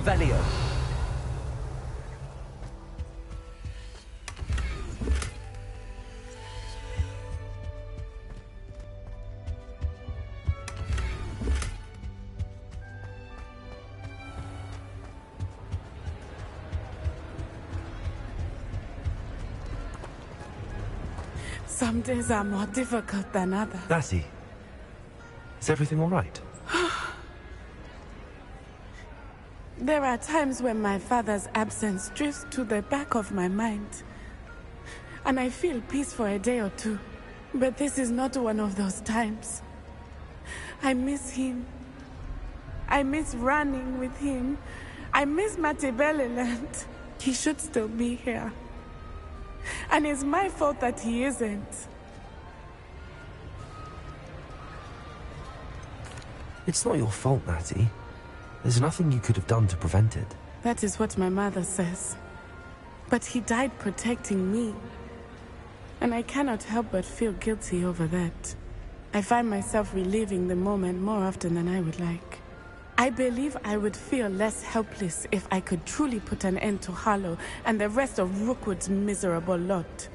Revelio. Some days are more difficult than others. Natty, is everything all right? There are times when my father's absence drifts to the back of my mind. And I feel peace for a day or two. But this is not one of those times. I miss him. I miss running with him. I miss Matebeleland. He should still be here. And it's my fault that he isn't. It's not your fault, Natty. There's nothing you could have done to prevent it. That is what my mother says. But he died protecting me. And I cannot help but feel guilty over that. I find myself reliving the moment more often than I would like. I believe I would feel less helpless if I could truly put an end to Harlow and the rest of Rookwood's miserable lot.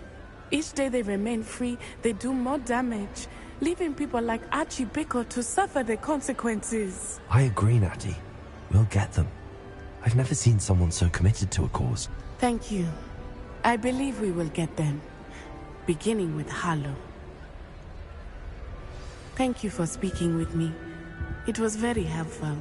Each day they remain free, they do more damage, leaving people like Archie Bickle to suffer the consequences. I agree, Natty. We'll get them. I've never seen someone so committed to a cause. Thank you. I believe we will get them. Beginning with Harlow. Thank you for speaking with me. It was very helpful.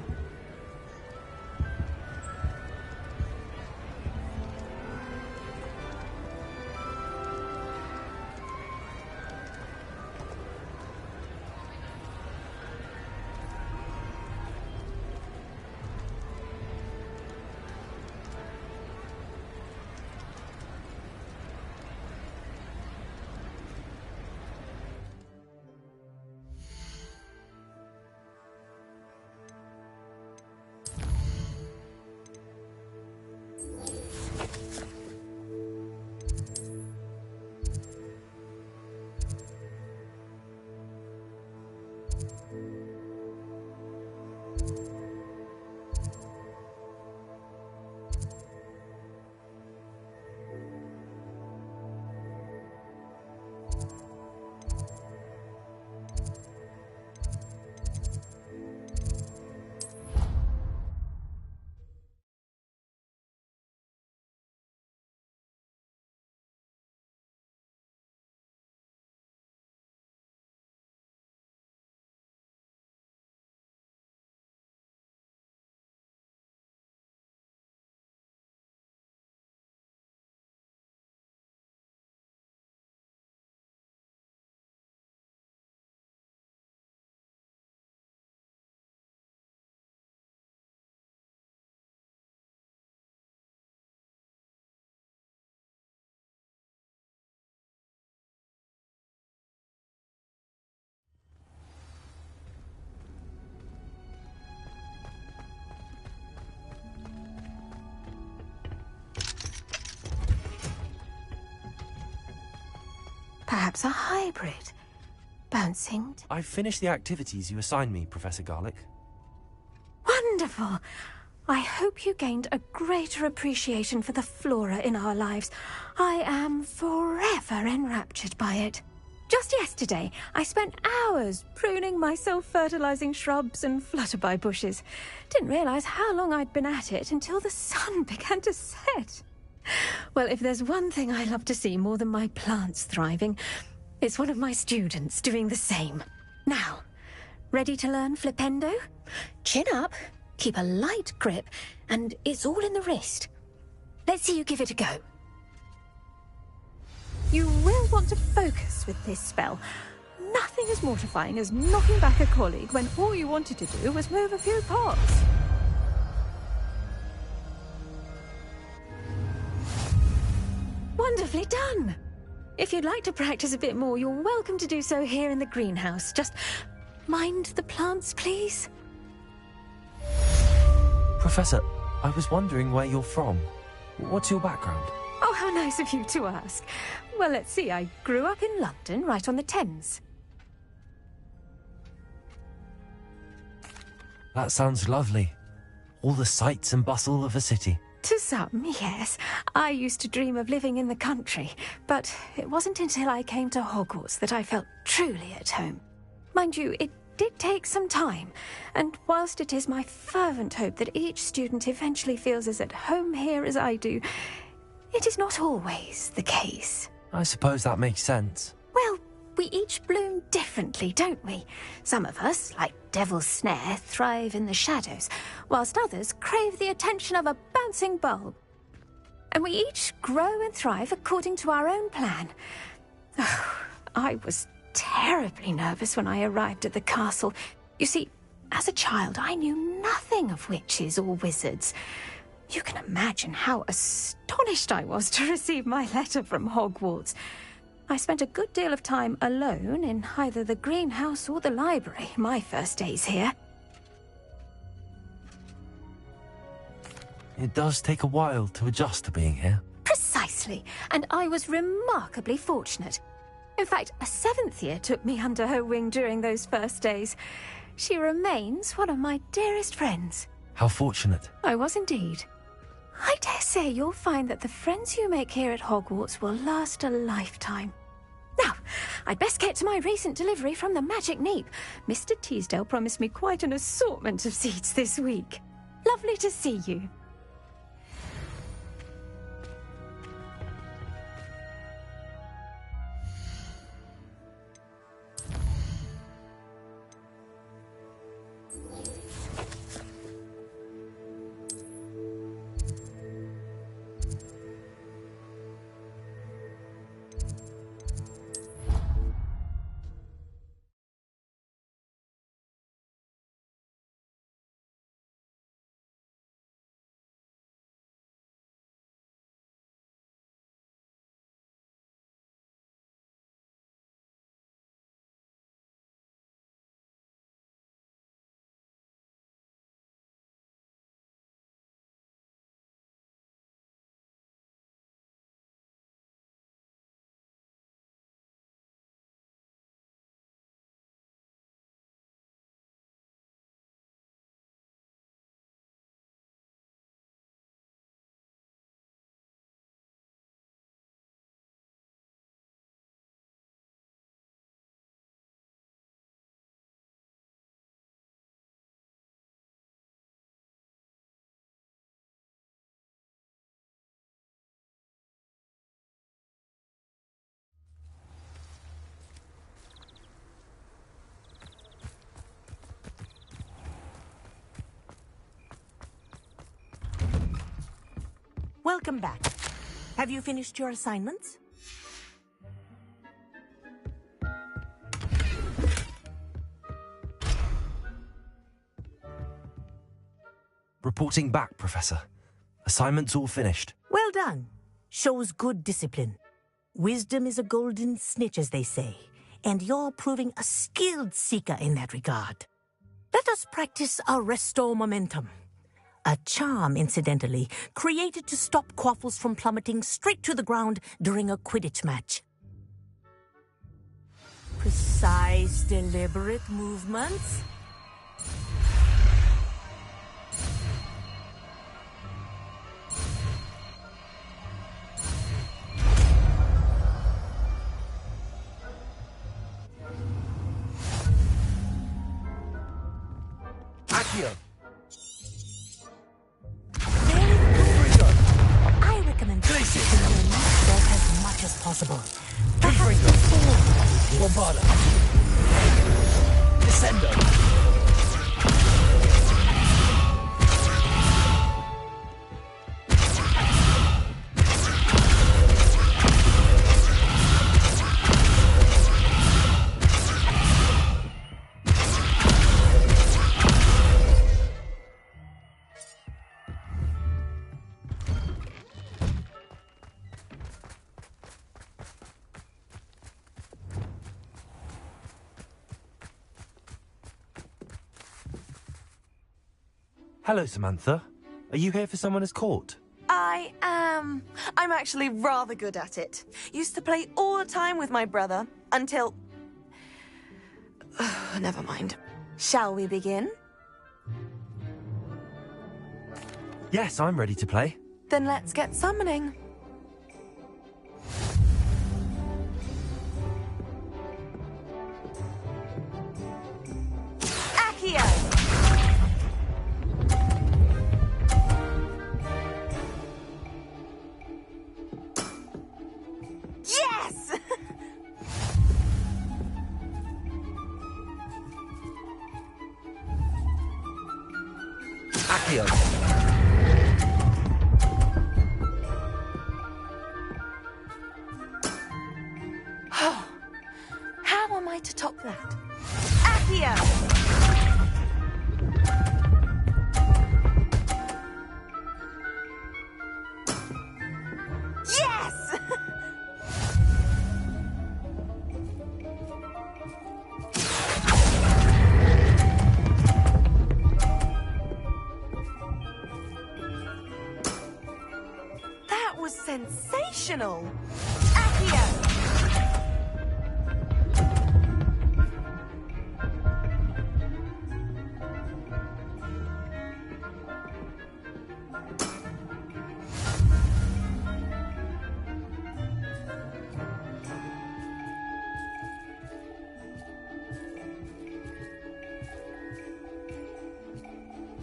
Perhaps a hybrid. Bouncing. I've finished the activities you assigned me, Professor Garlick. Wonderful! I hope you gained a greater appreciation for the flora in our lives. I am forever enraptured by it. Just yesterday, I spent hours pruning my self-fertilizing shrubs and flutterby bushes. Didn't realize how long I'd been at it until the sun began to set. Well, if there's one thing I love to see more than my plants thriving, it's one of my students doing the same. Now, ready to learn Flipendo? Chin up, keep a light grip, and it's all in the wrist. Let's see you give it a go. You will want to focus with this spell. Nothing as mortifying as knocking back a colleague when all you wanted to do was move a few pots. Wonderfully done! If you'd like to practice a bit more, you're welcome to do so here in the greenhouse. Just mind the plants, please. Professor, I was wondering where you're from. What's your background? Oh, how nice of you to ask. Well, let's see. I grew up in London, right on the Thames. That sounds lovely. all the sights and bustle of a city. To some, yes. I used to dream of living in the country, but it wasn't until I came to Hogwarts that I felt truly at home. Mind you, it did take some time, and whilst it is my fervent hope that each student eventually feels as at home here as I do, it is not always the case. I suppose that makes sense. Well, we each bloom differently, don't we? Some of us, like Devil's Snare, thrive in the shadows, whilst others crave the attention of a bouncing bulb. And we each grow and thrive according to our own plan. Oh, I was terribly nervous when I arrived at the castle. You see, as a child, I knew nothing of witches or wizards. You can imagine how astonished I was to receive my letter from Hogwarts. I spent a good deal of time alone in either the greenhouse or the library my first days here. It does take a while to adjust to being here. Precisely, and I was remarkably fortunate. In fact, a 7th year took me under her wing during those first days. She remains one of my dearest friends. How fortunate. I was indeed. I dare say you'll find that the friends you make here at Hogwarts will last a lifetime. Now, I'd best get to my recent delivery from the Magic Neep. Mr. Teasdale promised me quite an assortment of seeds this week. Lovely to see you. Welcome back. Have you finished your assignments? Reporting back, Professor. Assignment's all finished. Well done. Shows good discipline. Wisdom is a golden snitch, as they say, and you're proving a skilled seeker in that regard. Let us practice our Restore Momentum. A charm, incidentally, created to stop quaffles from plummeting straight to the ground during a Quidditch match. Precise, deliberate movements. Accio! I recommend practicing your next spell as much as possible. Perhaps before Bombarda! Descendo! Hello, Samantha. Are you here for someone as caught? I am. I'm actually rather good at it. Used to play all the time with my brother, until... Never mind. Shall we begin? Yes, I'm ready to play. Then let's get summoning. Accio! Yes! Accio! How am I to top that? Accio! Yes! That was sensational! Accio!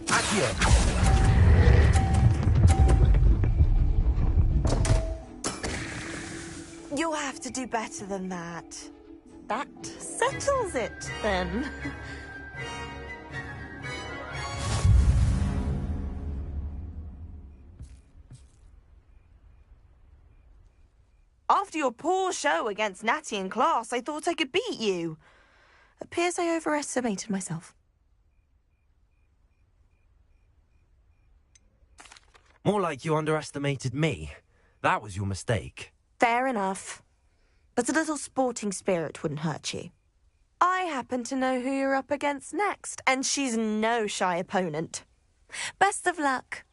Accio! You'll have to do better than that. That settles it, then. After your poor show against Natty in class, I thought I could beat you. Appears I overestimated myself. More like you underestimated me. That was your mistake. Fair enough. But a little sporting spirit wouldn't hurt you. I happen to know who you're up against next, and she's no shy opponent. Best of luck.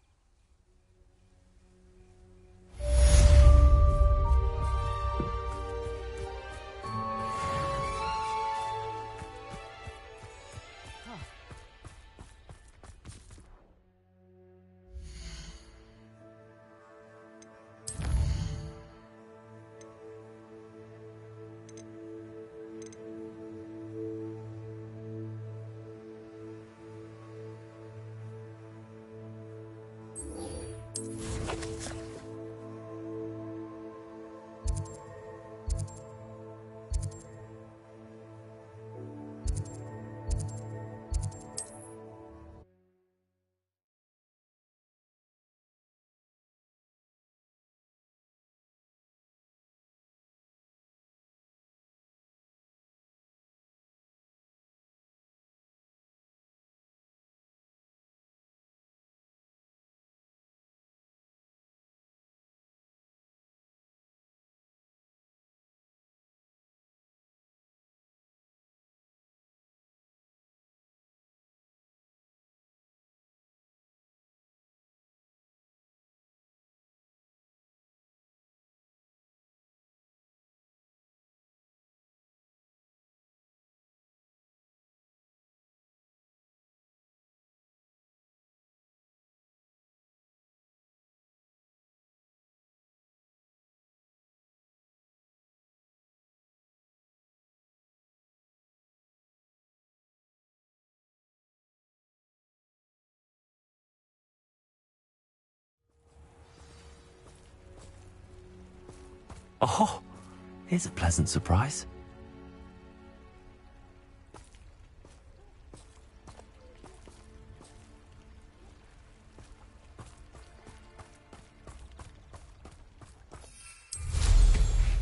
Oh, here's a pleasant surprise.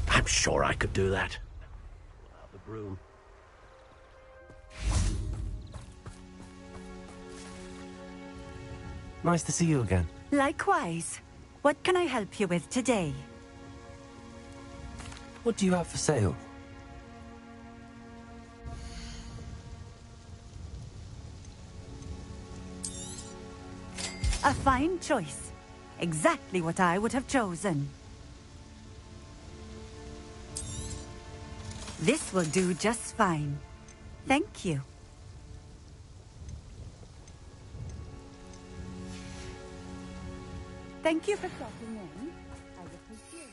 I'm sure I could do that. Without the broom. Nice to see you again. Likewise. What can I help you with today? What do you have for sale? A fine choice. Exactly what I would have chosen. This will do just fine. Thank you. . Thank you for stopping in. I appreciate it.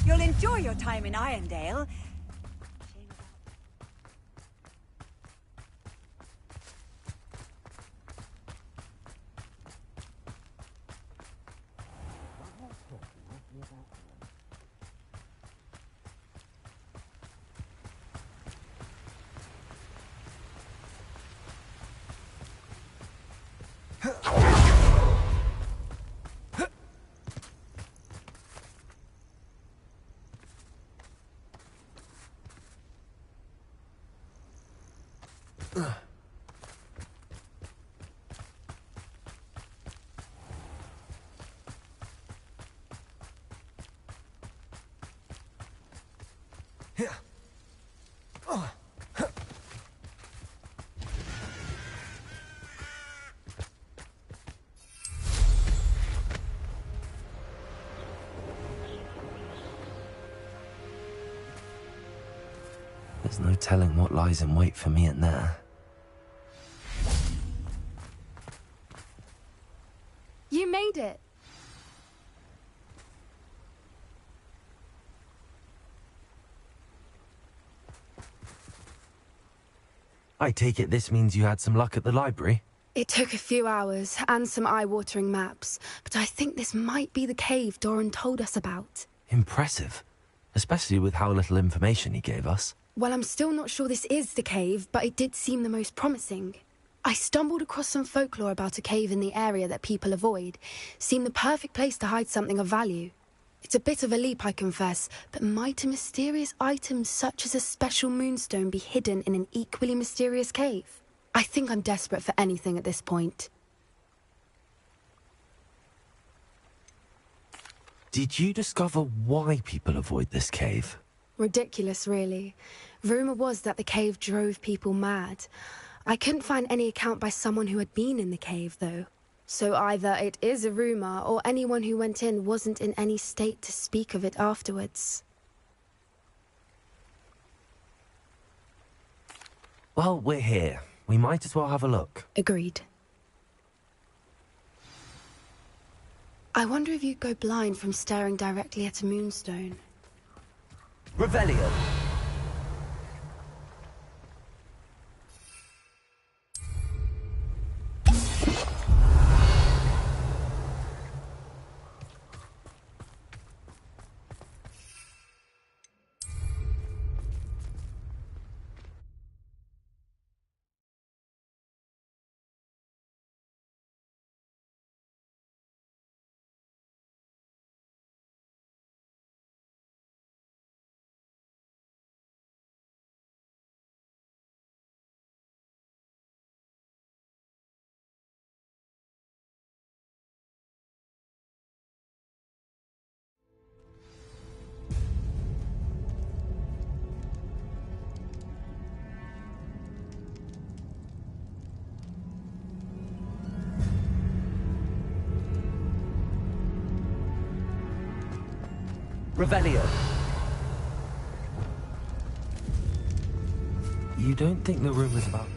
You'll enjoy your time in Irondale. There's no telling what lies in wait for me in there. You made it. I take it this means you had some luck at the library? It took a few hours and some eye-watering maps, but I think this might be the cave Doran told us about. Impressive. Especially with how little information he gave us. Well, I'm still not sure this is the cave, but it did seem the most promising. I stumbled across some folklore about a cave in the area that people avoid. Seemed the perfect place to hide something of value. It's a bit of a leap, I confess, but might a mysterious item such as a special moonstone be hidden in an equally mysterious cave? I think I'm desperate for anything at this point. Did you discover why people avoid this cave? Ridiculous, really. Rumour was that the cave drove people mad. I couldn't find any account by someone who had been in the cave, though. So either it is a rumour, or anyone who went in wasn't in any state to speak of it afterwards. Well, we're here. We might as well have a look. Agreed. I wonder if you'd go blind from staring directly at a moonstone. Revelio. Revelio. You don't think the rumors about...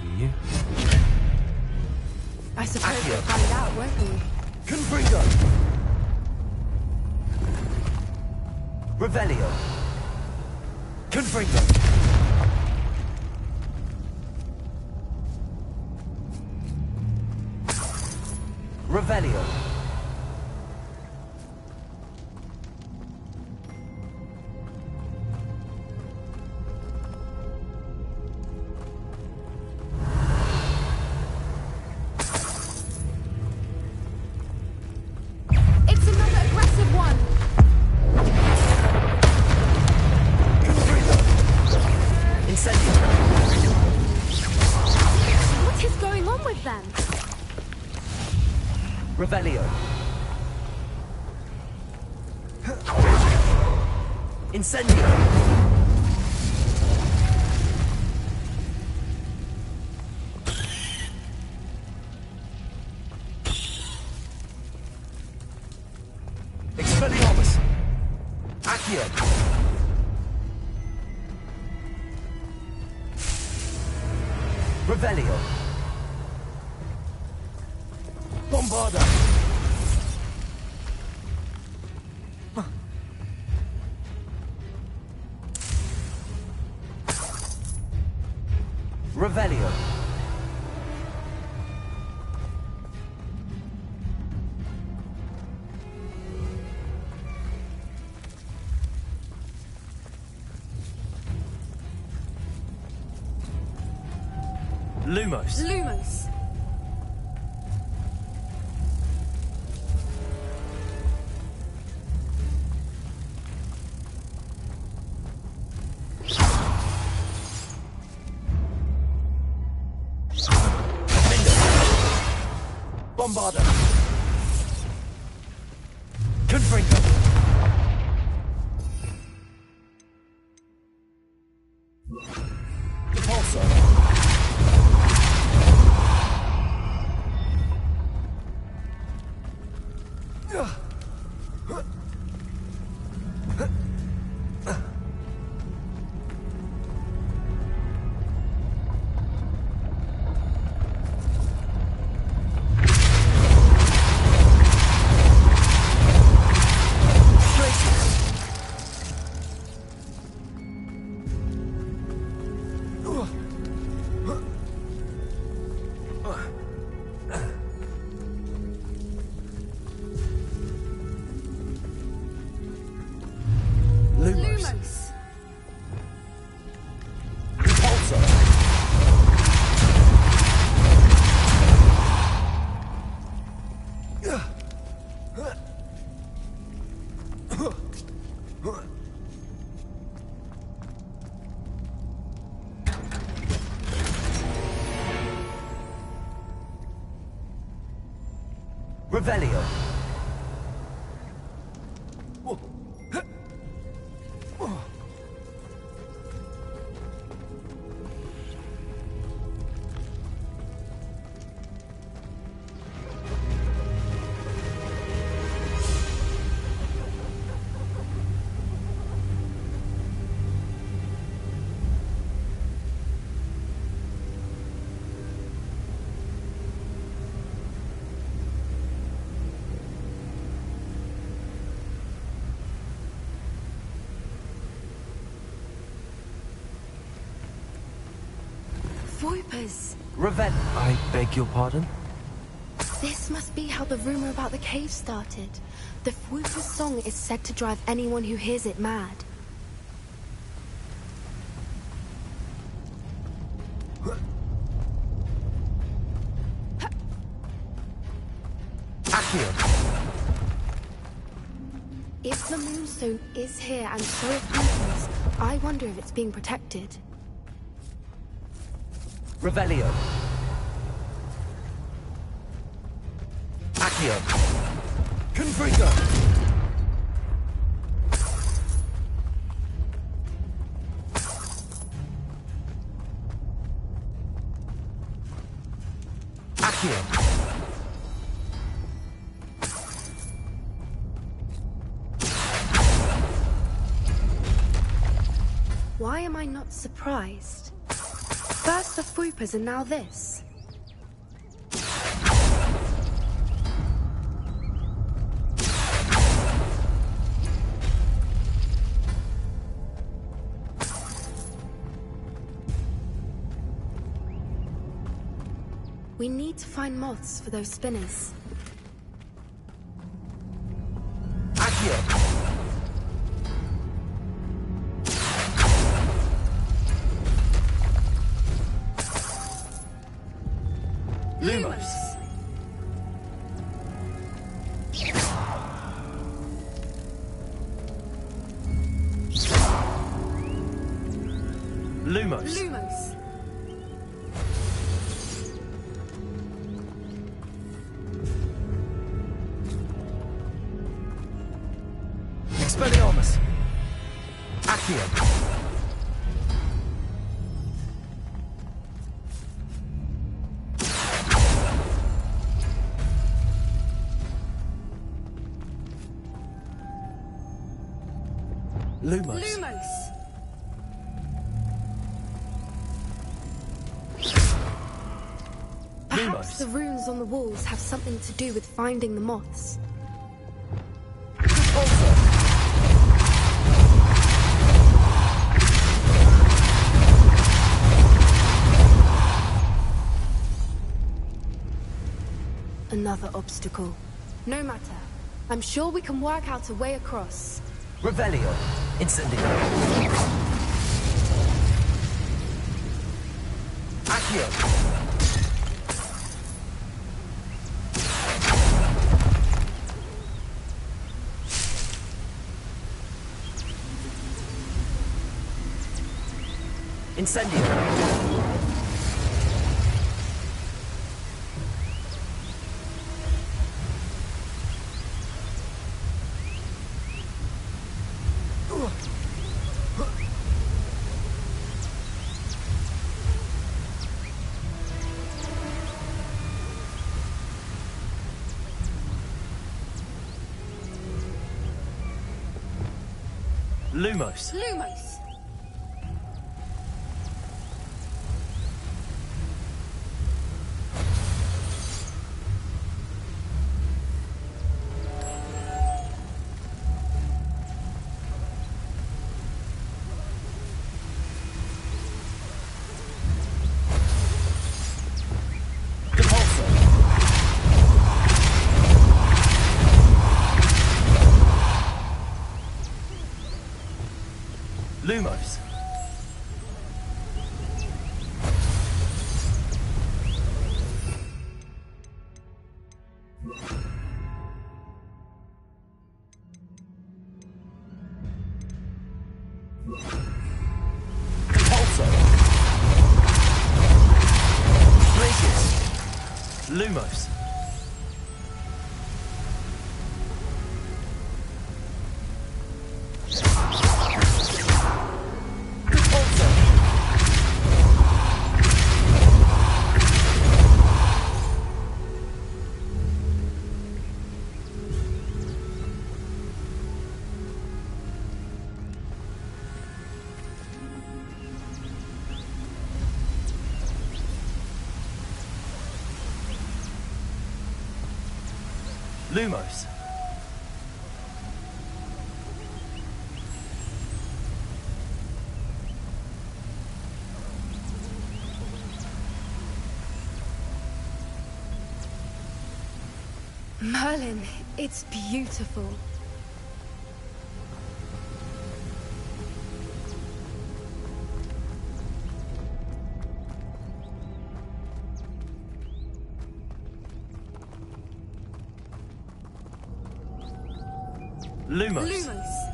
Do you? I suppose we'll find out, won't we? Confringo! Revelio! Confringo! Revelio! It's another aggressive one! Incendio! What is going on with them? Revelio! Incendio! Expelliarmus! Accio! Revelio! Bombarda! Revelio! Lumos! Lumos. Bombarda! Confringo! Repulsor! Lumos! Lumos. Repulsor! Revelio! Voipers. Revel... I beg your pardon? This must be how the rumor about the cave started. The Voiper's song is said to drive anyone who hears it mad. Accio! If the Moonstone is here and so is Voipers, I wonder if it's being protected. Revelio! Accio! Confringo! Accio! Why am I not surprised? First the Fuipas and now this. We need to find moths for those spinners. Accio! Lumos! Lumos! Lumos! Expelliarmus! Accio! Lumos! Lumos! Perhaps the runes on the walls have something to do with finding the moths. Another obstacle. No matter. I'm sure we can work out a way across. Revelio! Incendio! Accio! Incendio! Lumos! Lumos! Lumos! Compulso! Glacius! Lumos! Lumos! Merlin, it's beautiful. Lumos! Lumos!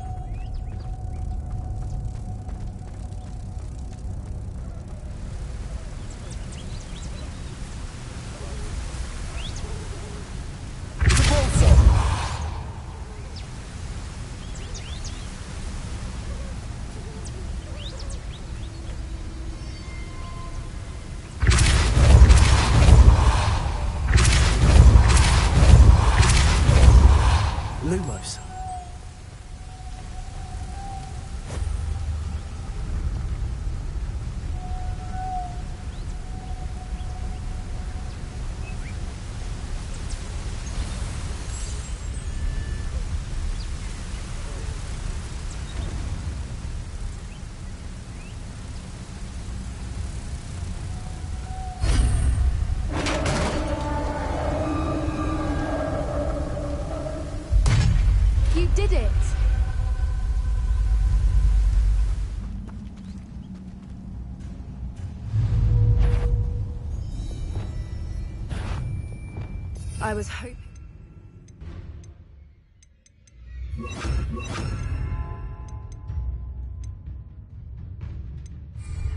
I was hoping...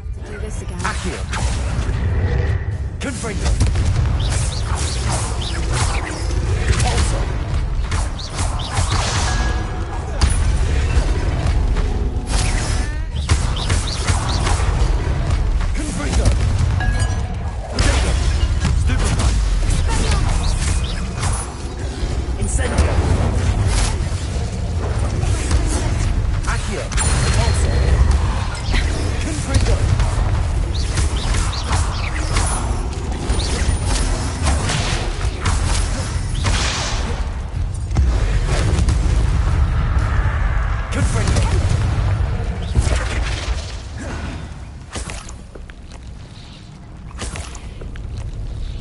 Have to do this again. Accio! Confringo! Also! Confringo! Confringo! Stupefy! Incendio! Accio! Also! Confringo!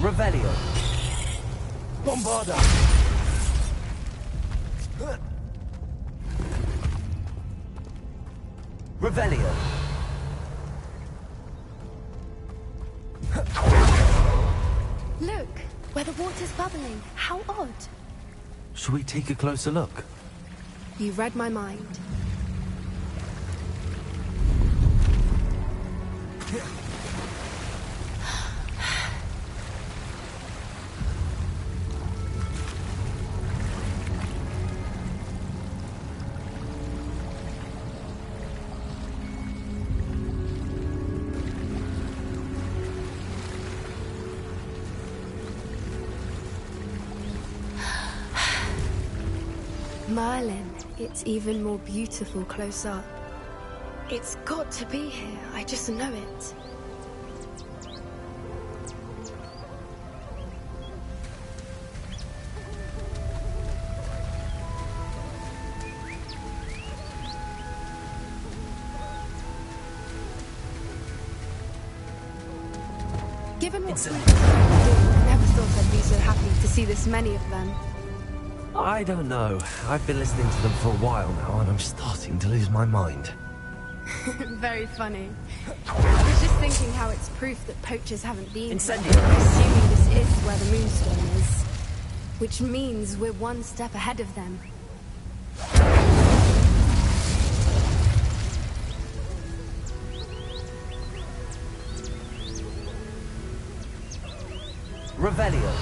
Revelio. Bombarda. Revelio. Look, where the water's bubbling. How odd. Should we take a closer look? You read my mind. Merlin, it's even more beautiful close up. It's got to be here, I just know it. Given what we I never thought I'd be so happy to see this many of them. I don't know. I've been listening to them for a while now, and I'm starting to lose my mind. Very funny. I was just thinking how it's proof that poachers haven't been Incendio. here, assuming this is where the moonstone is. Which means we're one step ahead of them. Revelio.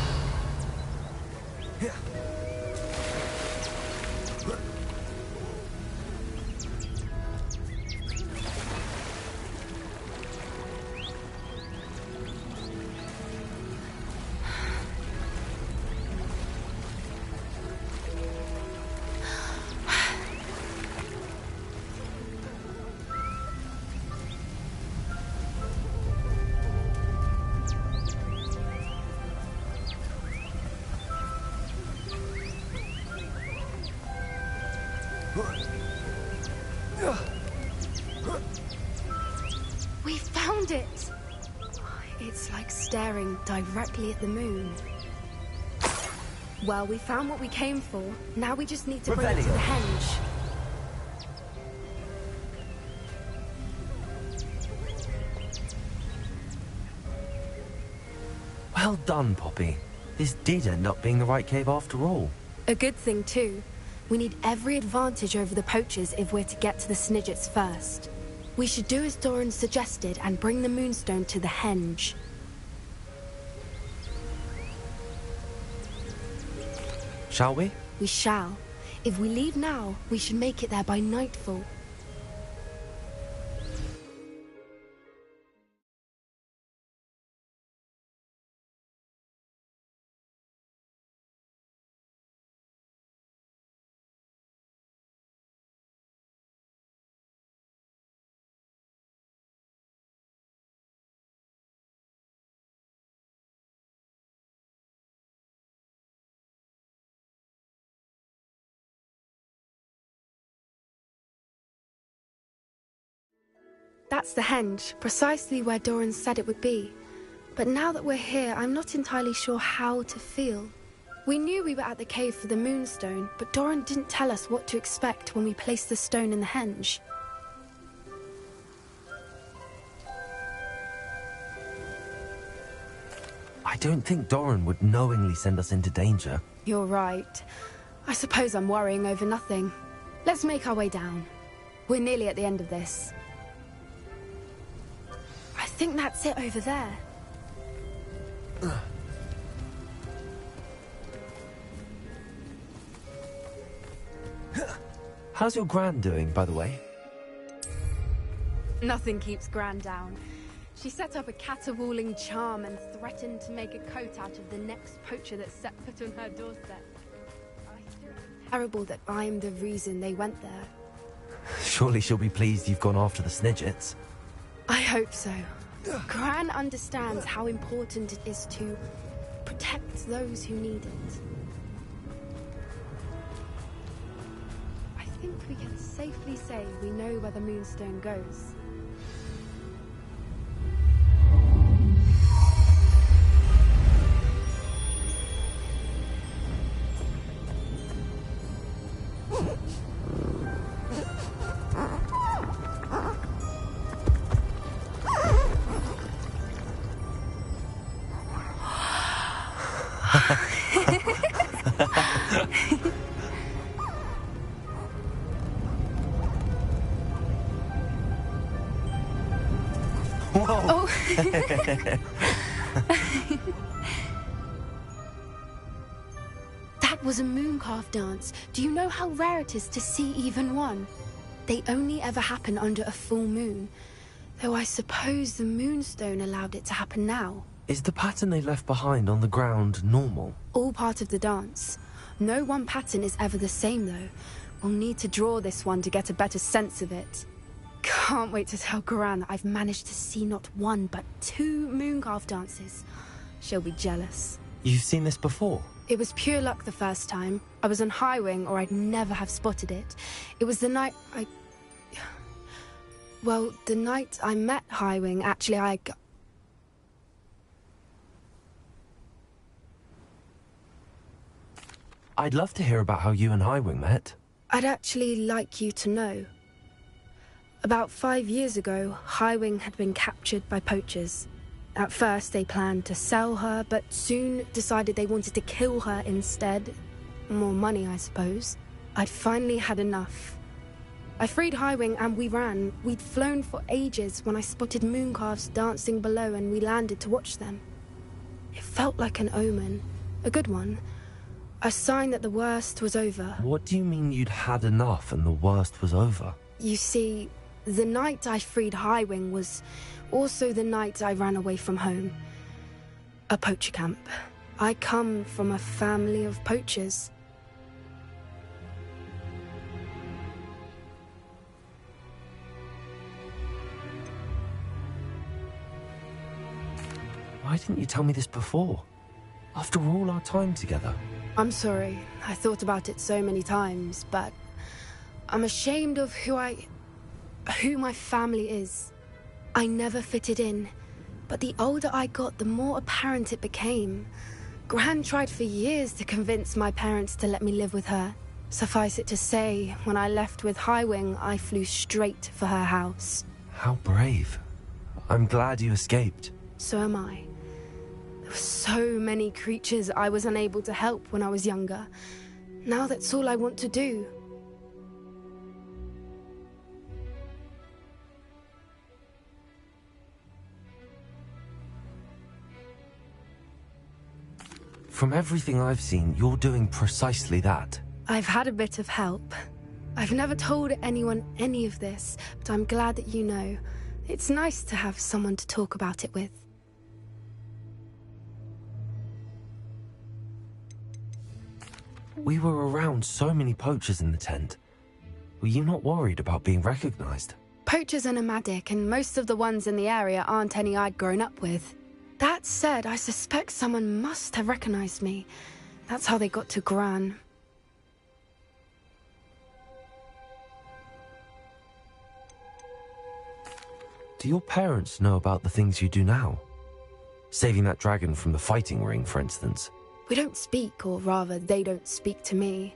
We found it! It's like staring directly at the moon. Well, we found what we came for. Now we just need to bring it to the henge. Well done, Poppy. This did end up being the right cave after all. A good thing, too. We need every advantage over the poachers if we're to get to the Snidgets first. We should do as Doran suggested and bring the moonstone to the henge. Shall we? We shall. If we leave now, we should make it there by nightfall. That's the henge, precisely where Doran said it would be. But now that we're here, I'm not entirely sure how to feel. We knew we were at the cave for the moonstone, but Doran didn't tell us what to expect when we placed the stone in the henge. I don't think Doran would knowingly send us into danger. You're right. I suppose I'm worrying over nothing. Let's make our way down. We're nearly at the end of this. I think that's it over there. How's your Gran doing, by the way? Nothing keeps Gran down. She set up a caterwauling charm and threatened to make a coat out of the next poacher that set foot on her doorstep. I feel terrible that I'm the reason they went there. Surely she'll be pleased you've gone after the Snidgets. I hope so. Gran understands how important it is to protect those who need it. I think we can safely say we know where the Moonstone goes. That was a mooncalf dance. Do you know how rare it is to see even one? They only ever happen under a full moon. Though I suppose the Moonstone allowed it to happen now. Is the pattern they left behind on the ground normal? All part of the dance. No one pattern is ever the same, though. We'll need to draw this one to get a better sense of it. Can't wait to tell Gran that I've managed to see not one, but 2 mooncalf dances. She'll be jealous. You've seen this before? It was pure luck the first time. I was on Highwing, or I'd never have spotted it. It was the night Well, the night I met Highwing, actually, I'd love to hear about how you and Highwing met. I'd actually like you to know. About 5 years ago, Highwing had been captured by poachers. At first, they planned to sell her, but soon decided they wanted to kill her instead. More money, I suppose. I'd finally had enough. I freed Highwing and we ran. We'd flown for ages when I spotted mooncalves dancing below and we landed to watch them. It felt like an omen. A good one. A sign that the worst was over. What do you mean you'd had enough and the worst was over? You see, the night I freed Highwing was also the night I ran away from home. A poacher camp. I come from a family of poachers. Why didn't you tell me this before? After all our time together. I'm sorry. I thought about it so many times, but I'm ashamed of who my family is. I never fitted in, but the older I got, the more apparent it became. Gran tried for years to convince my parents to let me live with her. Suffice it to say, when I left with Highwing, I flew straight for her house. How brave. I'm glad you escaped. So am I. There were so many creatures I was unable to help when I was younger. Now that's all I want to do. From everything I've seen, you're doing precisely that. I've had a bit of help. I've never told anyone any of this, but I'm glad that you know. It's nice to have someone to talk about it with. We were around so many poachers in the tent. Were you not worried about being recognized? Poachers are nomadic, and most of the ones in the area aren't any I'd grown up with. That said, I suspect someone must have recognized me. That's how they got to Gran. Do your parents know about the things you do now? Saving that dragon from the fighting ring, for instance. We don't speak, or rather, they don't speak to me.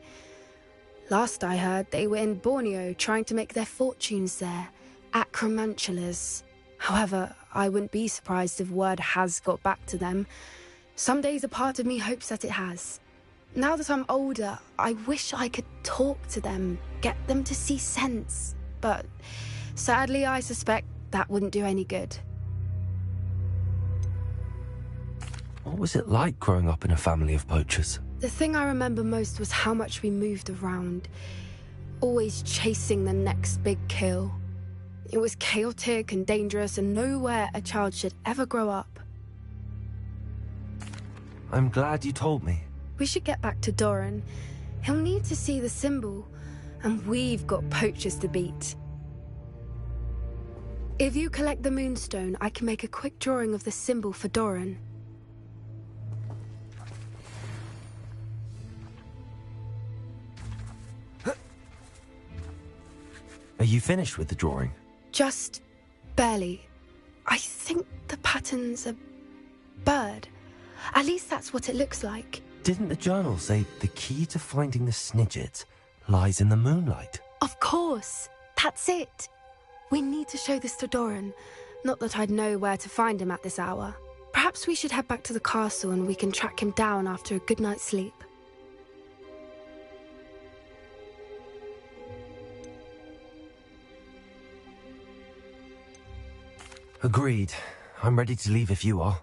Last I heard, they were in Borneo trying to make their fortunes there, acromantulas. However, I wouldn't be surprised if word has got back to them. Some days a part of me hopes that it has. Now that I'm older, I wish I could talk to them, get them to see sense. But sadly, I suspect that wouldn't do any good. What was it like growing up in a family of poachers? The thing I remember most was how much we moved around, always chasing the next big kill. It was chaotic and dangerous and nowhere a child should ever grow up. I'm glad you told me. We should get back to Doran. He'll need to see the symbol, and we've got poachers to beat. If you collect the moonstone, I can make a quick drawing of the symbol for Doran. Are you finished with the drawing? Just barely. I think the pattern's a bird. At least that's what it looks like. Didn't the journal say the key to finding the Snidget lies in the moonlight? Of course. That's it. We need to show this to Doran. Not that I'd know where to find him at this hour. Perhaps we should head back to the castle and we can track him down after a good night's sleep. Agreed. I'm ready to leave if you are.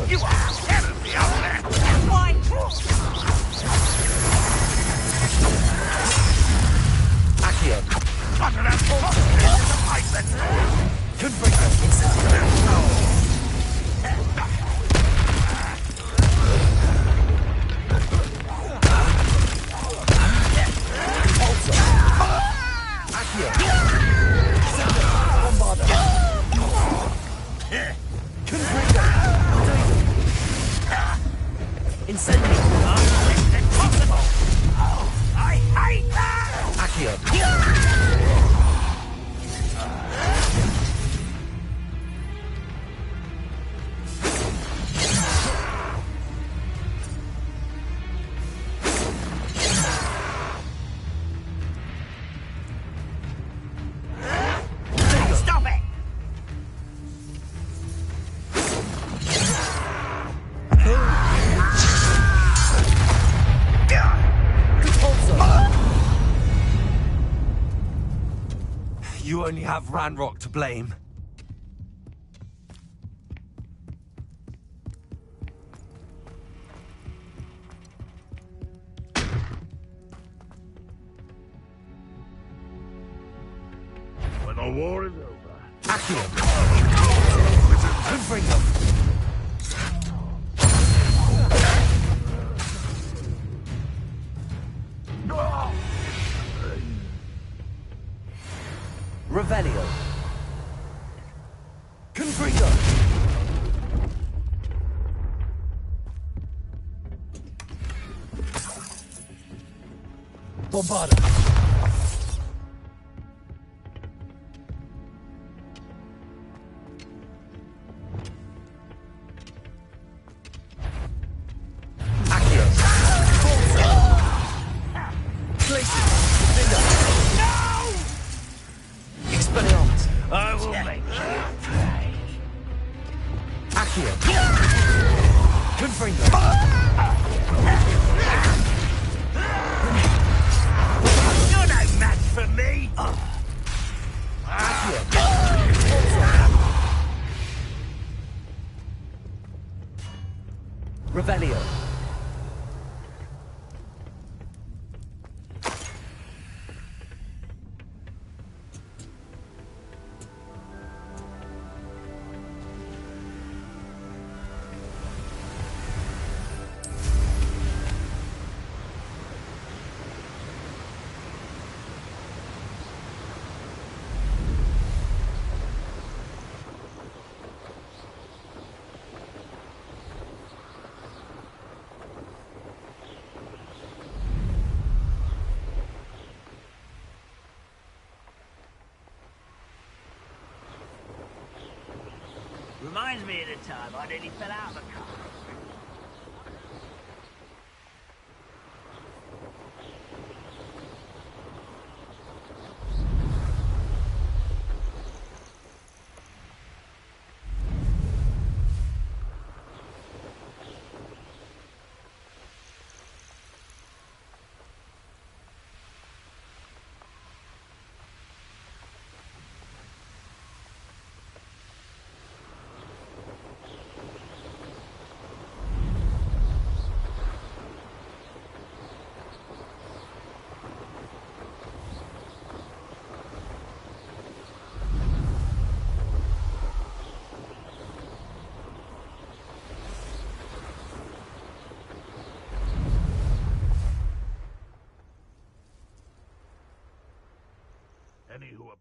You are terribly out there! Why? Accio! Under that You only have Ranrock to blame. When the war is over. Accio! Confringo! Revelio. Confringo. Bombarda. Accio. Glacier. Expelliarmus. I will make you pay. Accio. Confringo. You're no match for me. Accio. Revelio. Reminds me of the time I nearly fell out of the car. Any who oppose.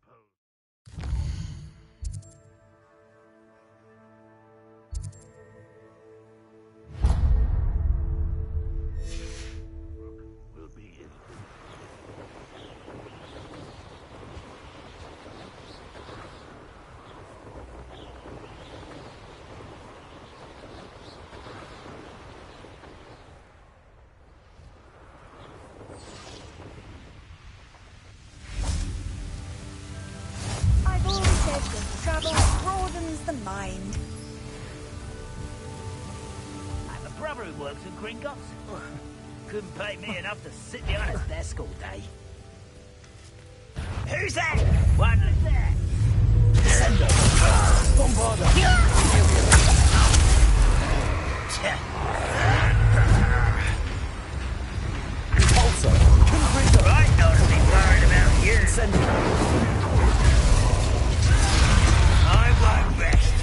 Will be in. I've always said that travel broadens the mind. And the problem brother who works at Gringotts. Couldn't pay me enough to sit behind a desk all day. Who's that? One there. Send them. Bombarder. Repulsor. Confringo. Right, not to be worried about you. Send them. I won't rest.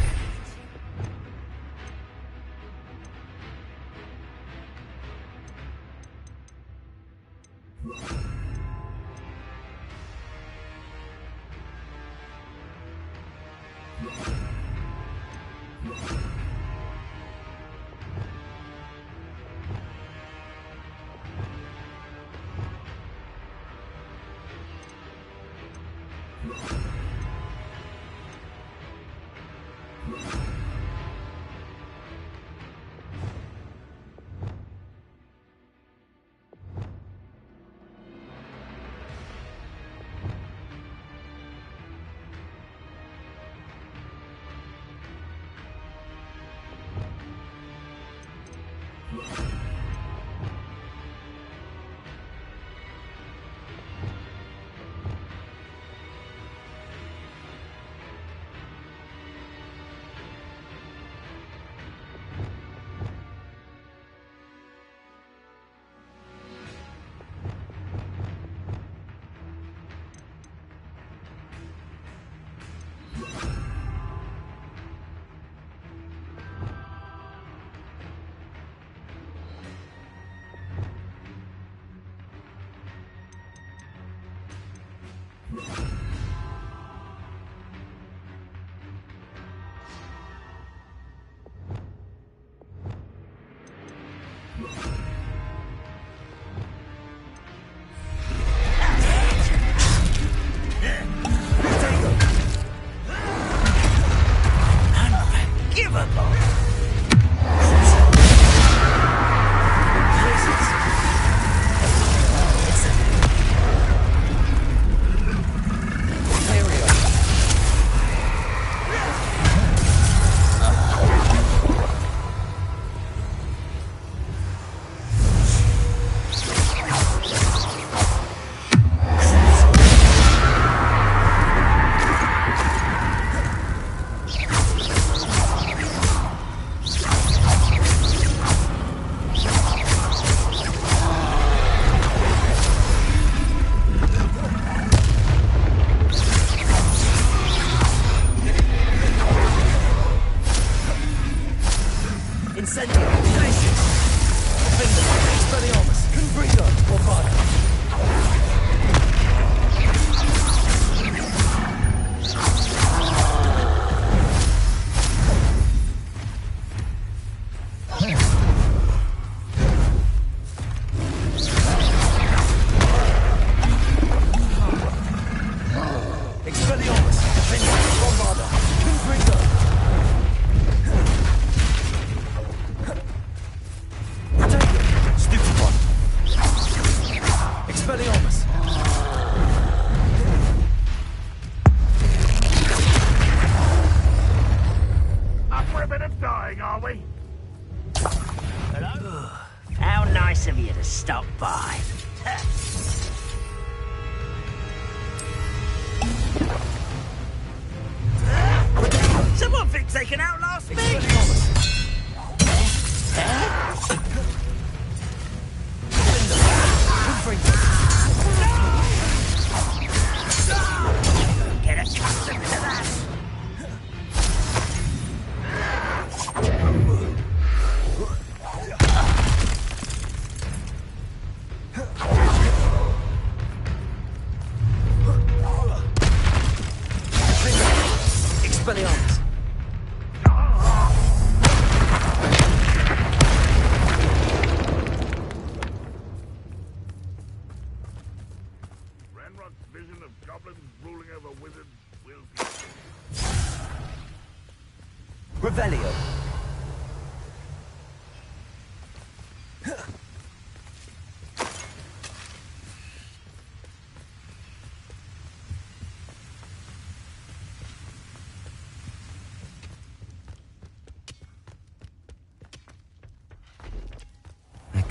Revelio.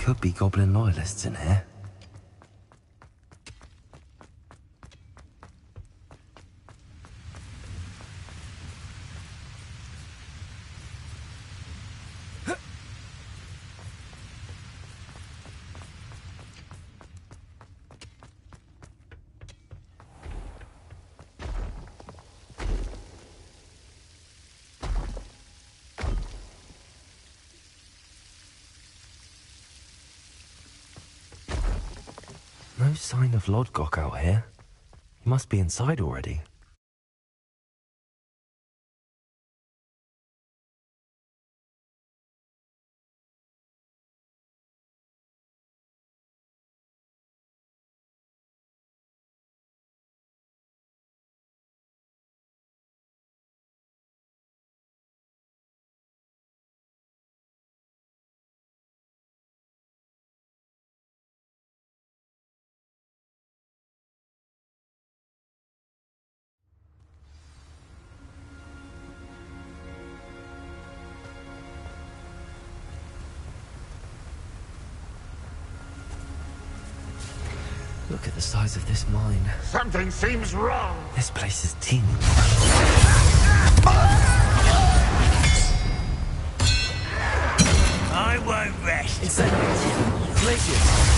could be goblin loyalists in here. No sign of Lodgok out here. He must be inside already. Look at the size of this mine. Something seems wrong. This place is teeming. I won't rest. Incendies! Glaciers!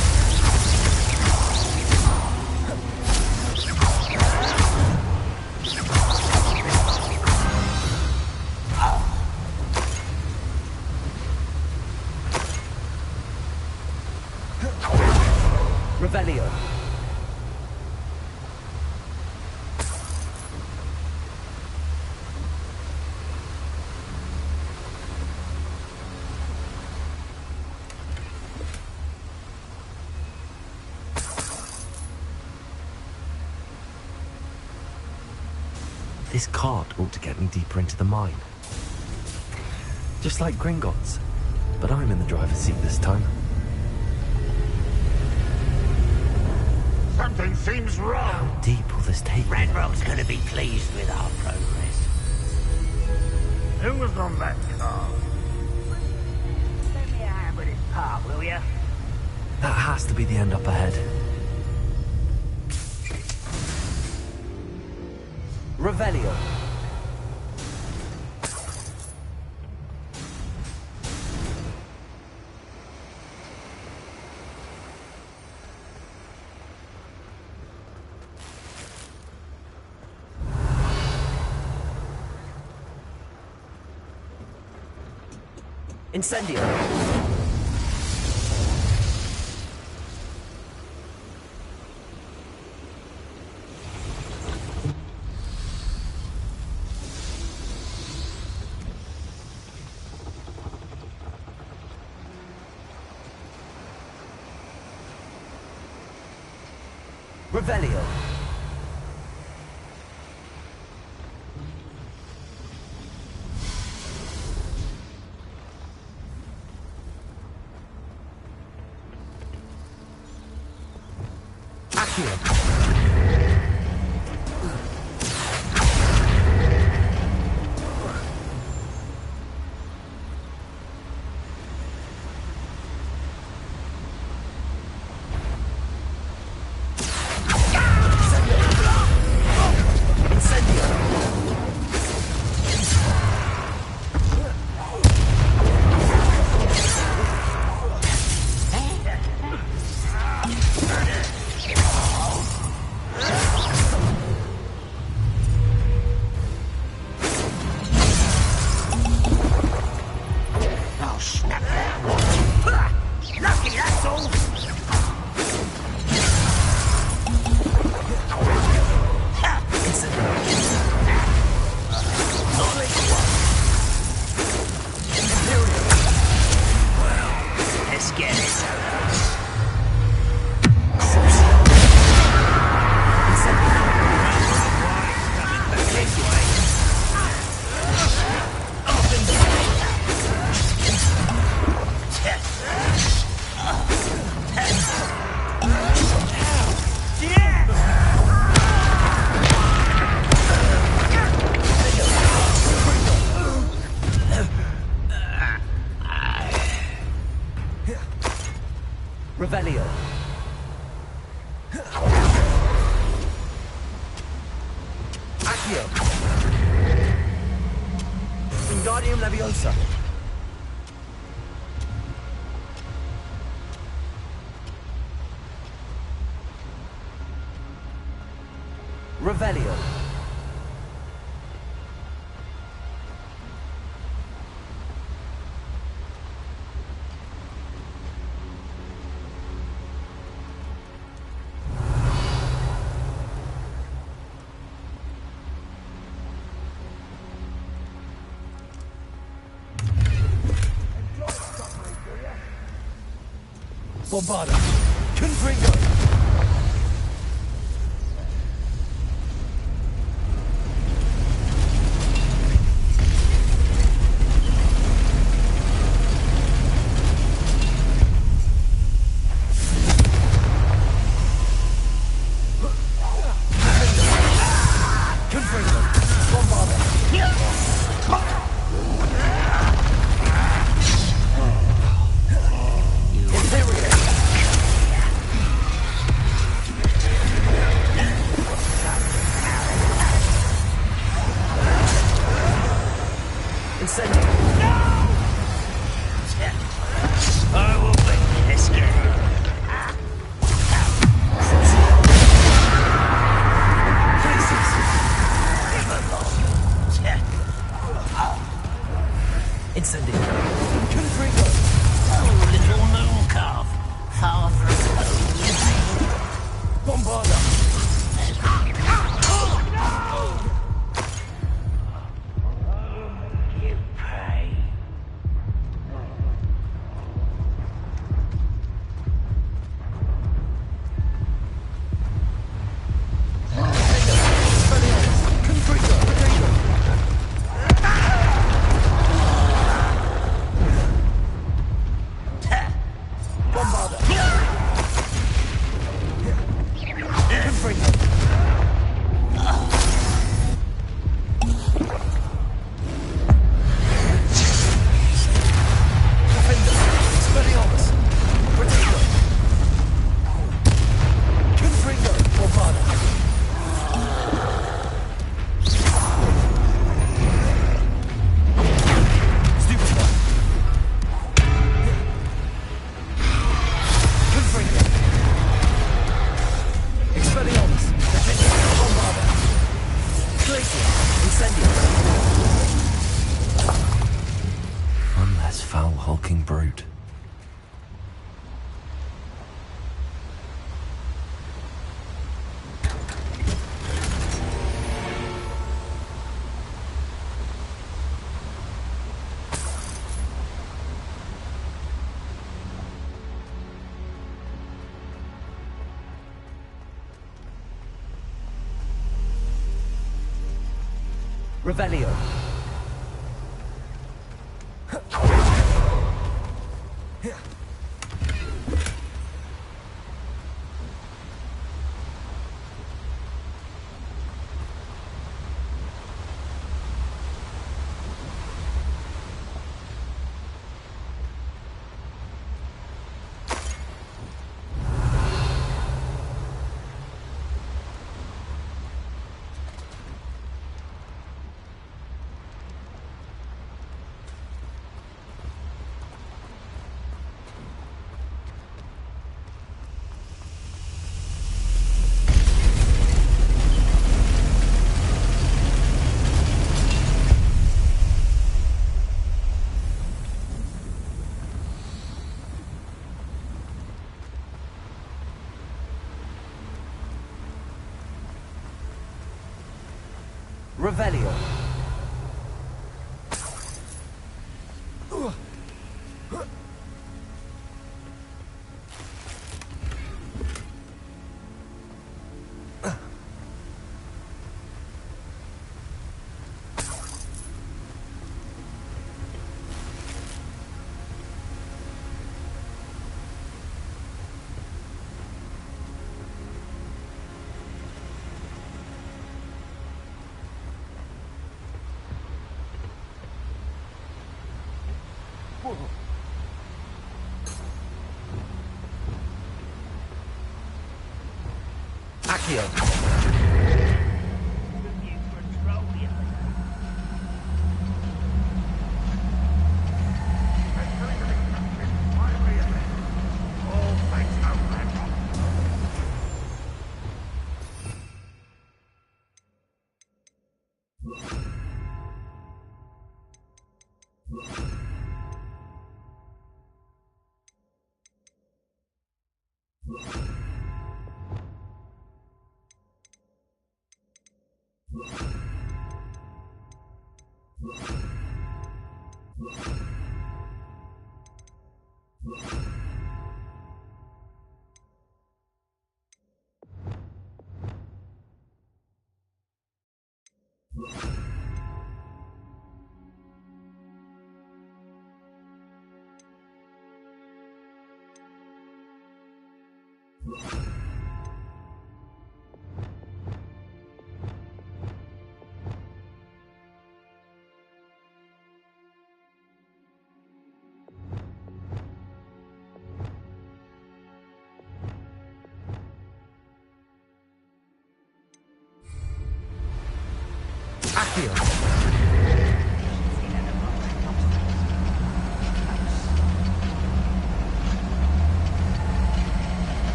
Revelio. This cart ought to get me deeper into the mine. Just like Gringotts, but I'm in the driver's seat this time. Something seems wrong. How deep will this take me? Ranrock's gonna be pleased with our progress. Who was on that car? Let me a hand with this part, will ya? That has to be the end up ahead. Revelio. Incendio. Revelio. Accio. Accio. Wingardium Leviosa. Revelio. Bombarda. Confringo. Confringo. Bombarda. I will win this game. Incendio. Oh, little moon calf, far from home. Bombarda. You pray. One less foul hulking brute. Revelio. Revelio. Accio.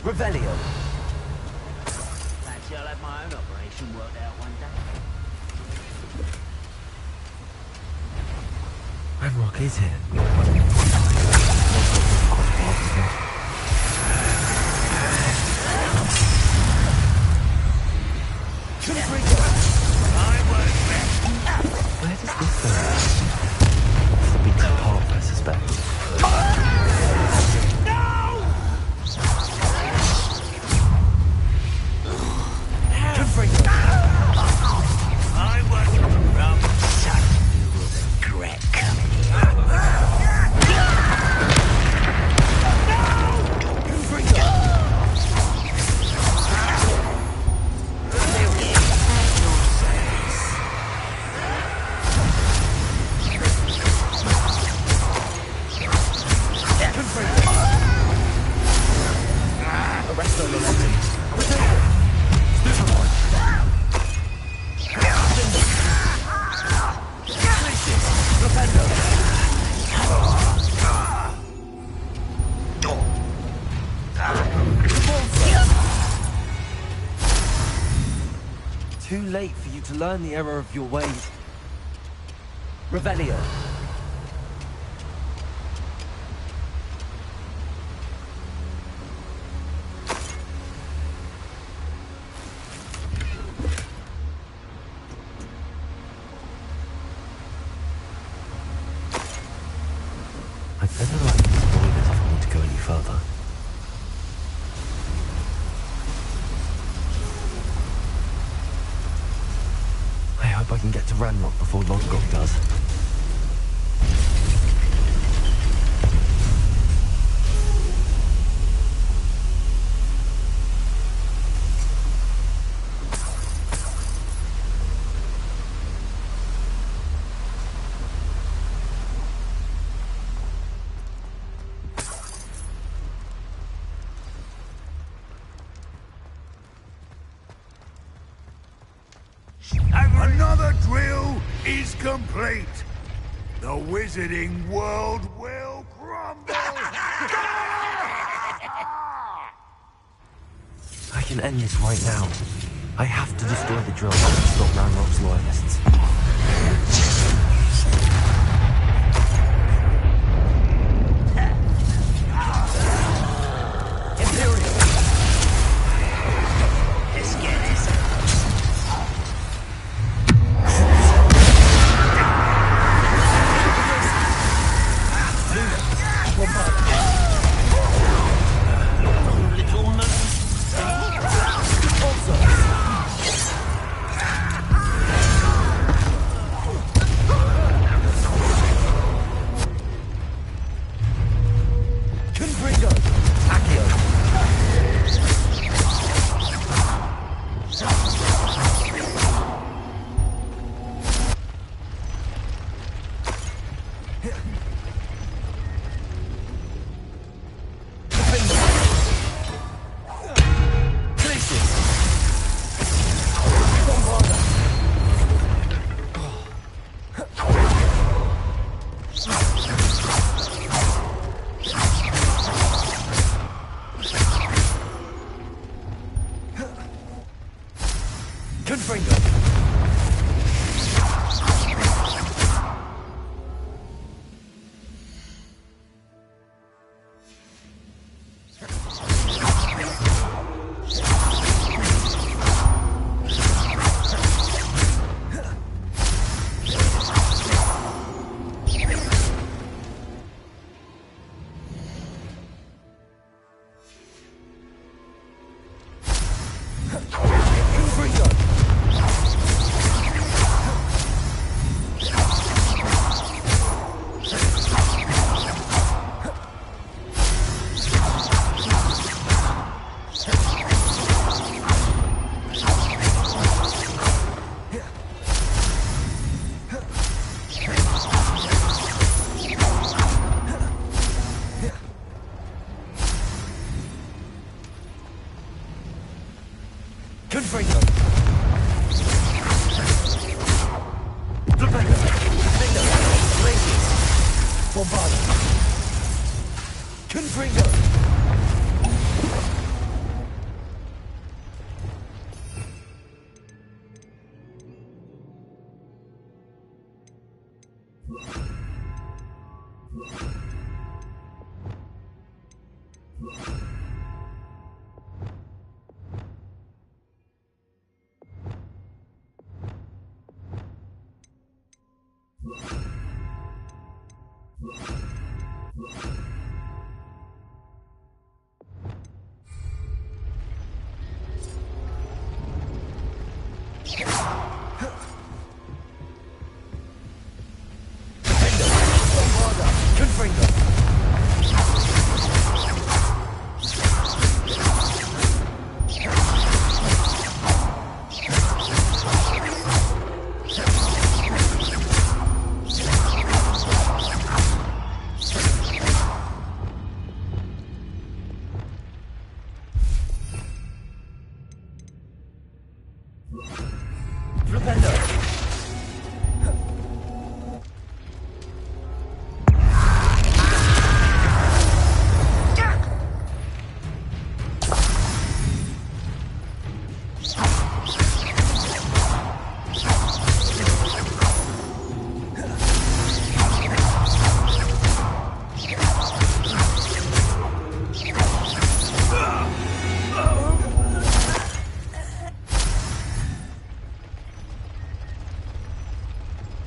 Revelio. Fancy I'll have my own operation worked out one day. Ranrock is here. Where does this go? It's a big path, I suspect. Too late for you to learn the error of your ways. Revelio. I'd better like these spoilers if I want to go any further. I hope I can get to Ranrock before Lodgok does. Another drill is complete. The wizarding world will crumble. I can end this right now. I have to destroy the drill to stop Ranrock's loyalists. Confringo! Flipendo! Finger! Glacius! Bombarda! Confringo!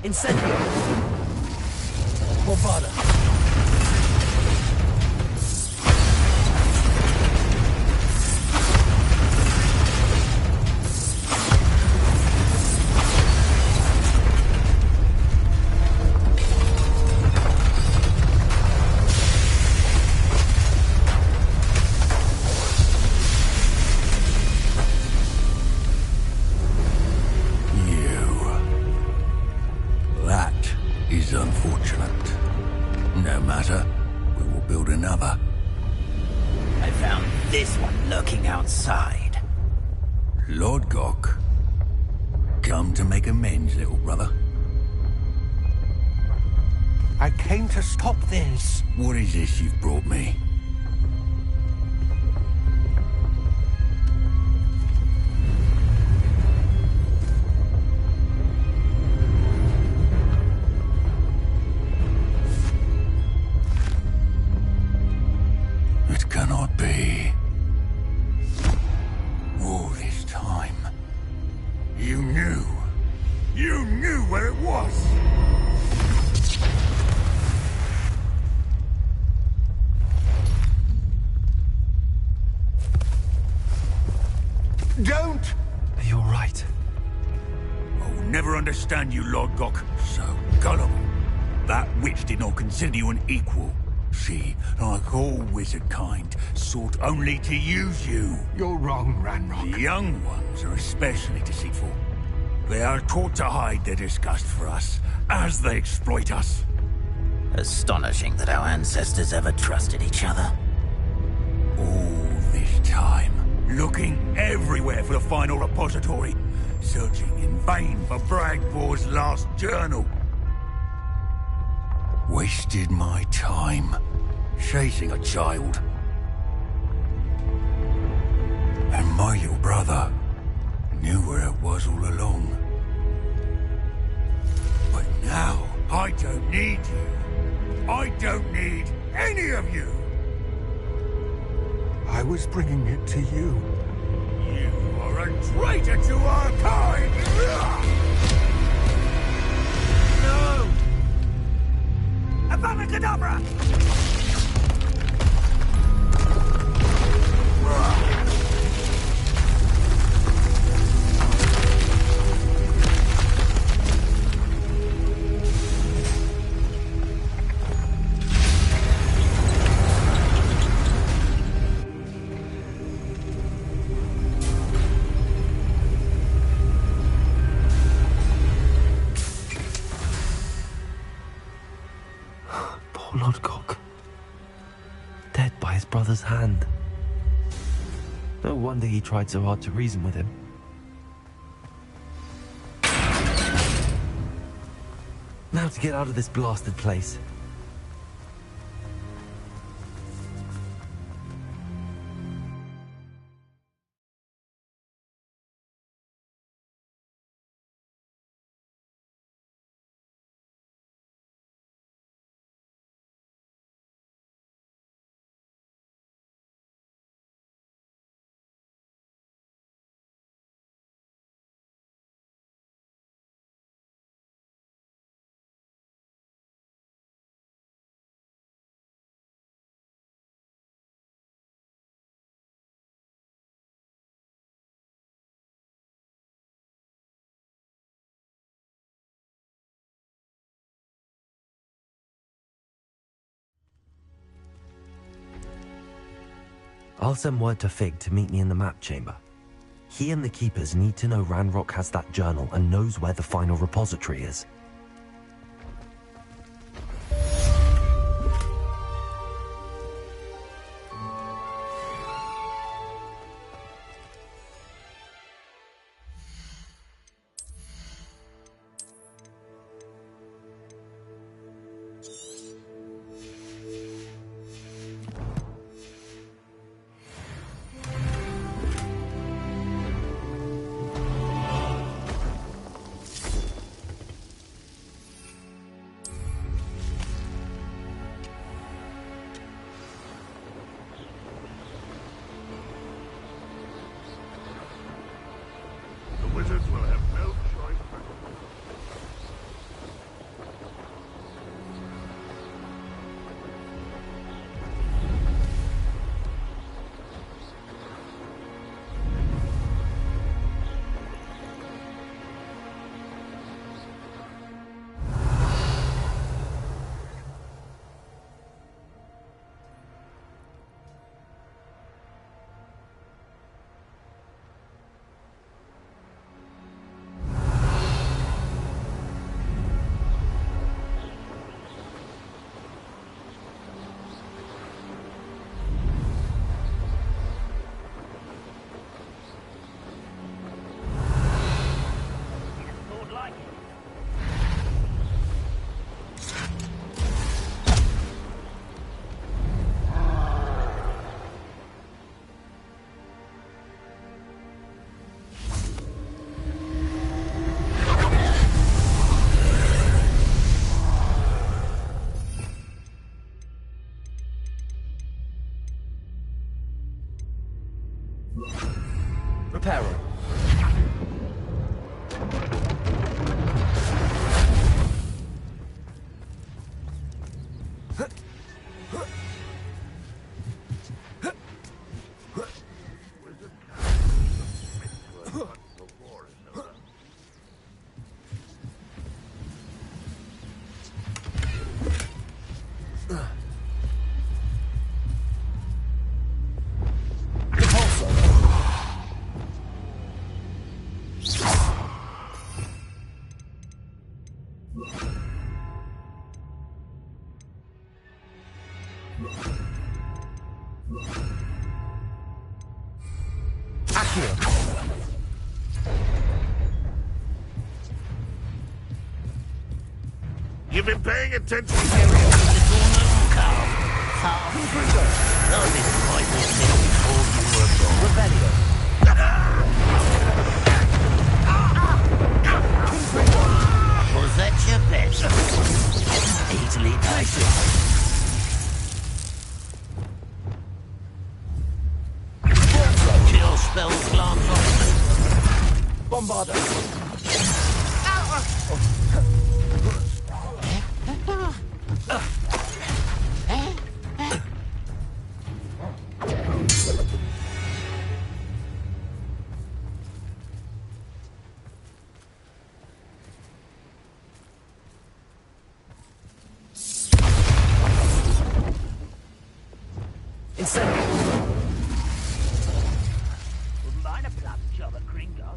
Incendio! Bombarda! What is this you've brought me? It cannot be. All this time, you knew where it was! Don't! You're right. I will never understand you, Lord Gok. So gullible. That witch did not consider you an equal. She, like all wizard kind, sought only to use you. You're wrong, Ranrock. The young ones are especially deceitful. They are taught to hide their disgust for us, as they exploit us. Astonishing that our ancestors ever trusted each other. All this time, looking everywhere for the final repository, searching in vain for Bragbor's last journal. Wasted my time, chasing a child. And my little brother knew where it was all along. But now, I don't need you. I don't need any of you. I was bringing it to you. You are a traitor to our kind! No! Avada Kedavra! Lord Gok. Dead by his brother's hand. No wonder he tried so hard to reason with him. how to get out of this blasted place. I'll send word to Fig to meet me in the map chamber. He and the Keepers need to know Ranrock has that journal and knows where the final repository is. Wizards will have no choice but... Reparo. You've been paying attention. Those disappointments didn't before you were born. Revelio. Was that your best? Easily done. Chill spells glance off. Bombarder.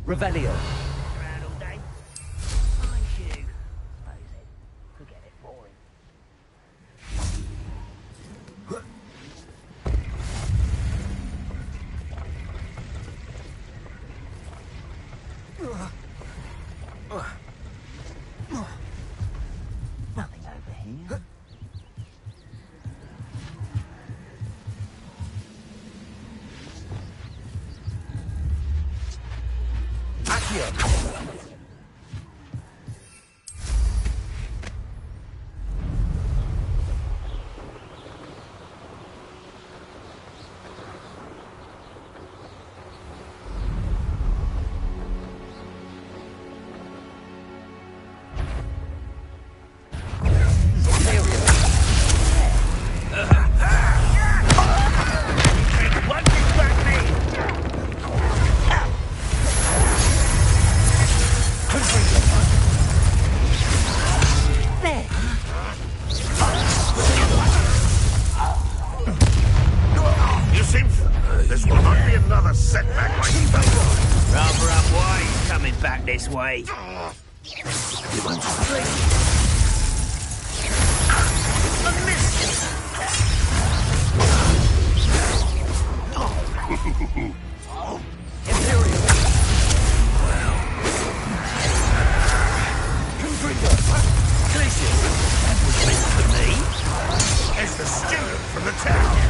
Revelio. Around all day. Fine shoe. Suppose it. Forget it. Boring. This way. It's the student from the town.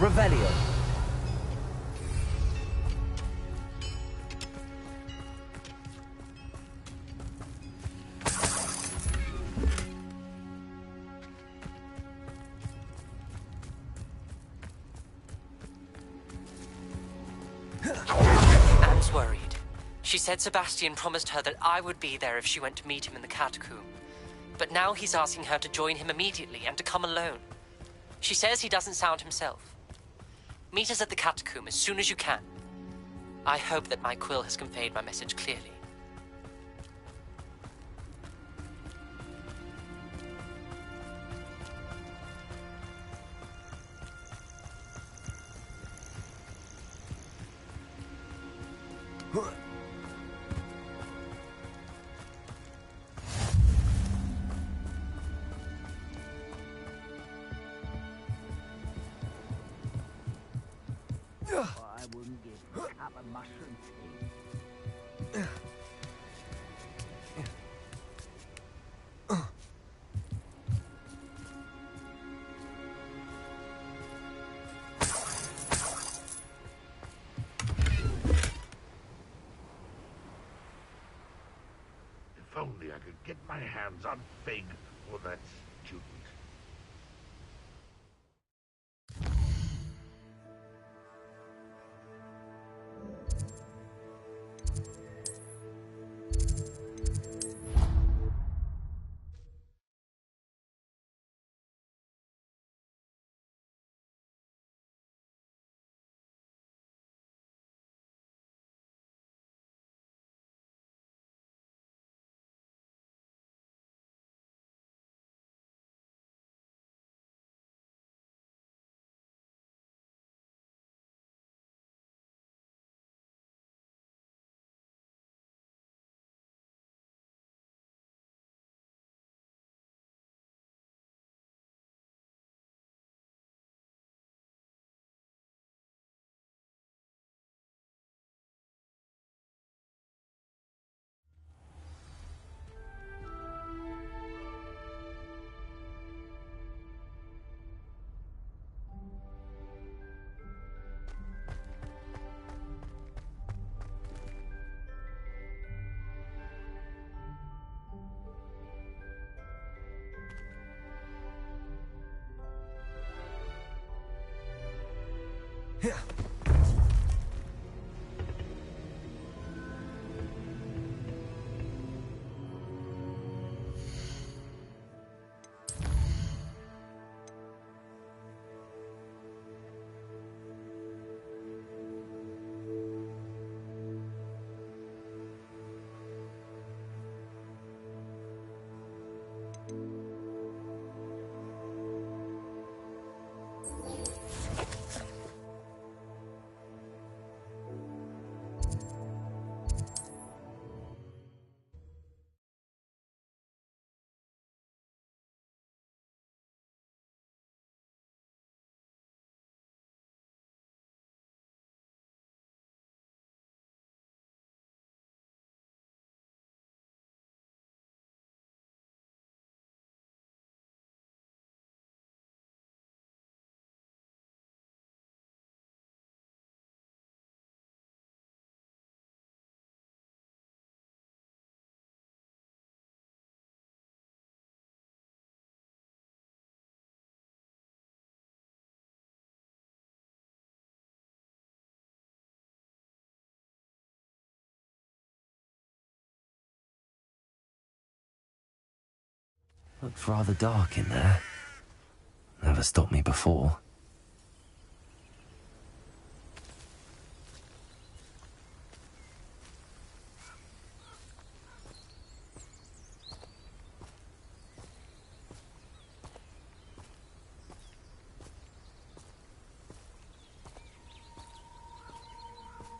Revelio. Anne's worried. She said Sebastian promised her that I would be there if she went to meet him in the catacomb. But now he's asking her to join him immediately and to come alone. She says he doesn't sound himself. Meet us at the catacomb as soon as you can. I hope that my quill has conveyed my message clearly. I wouldn't give a cup of mushroom tea. If only I could get my hands on Fig or that student. Looked rather dark in there. Never stopped me before.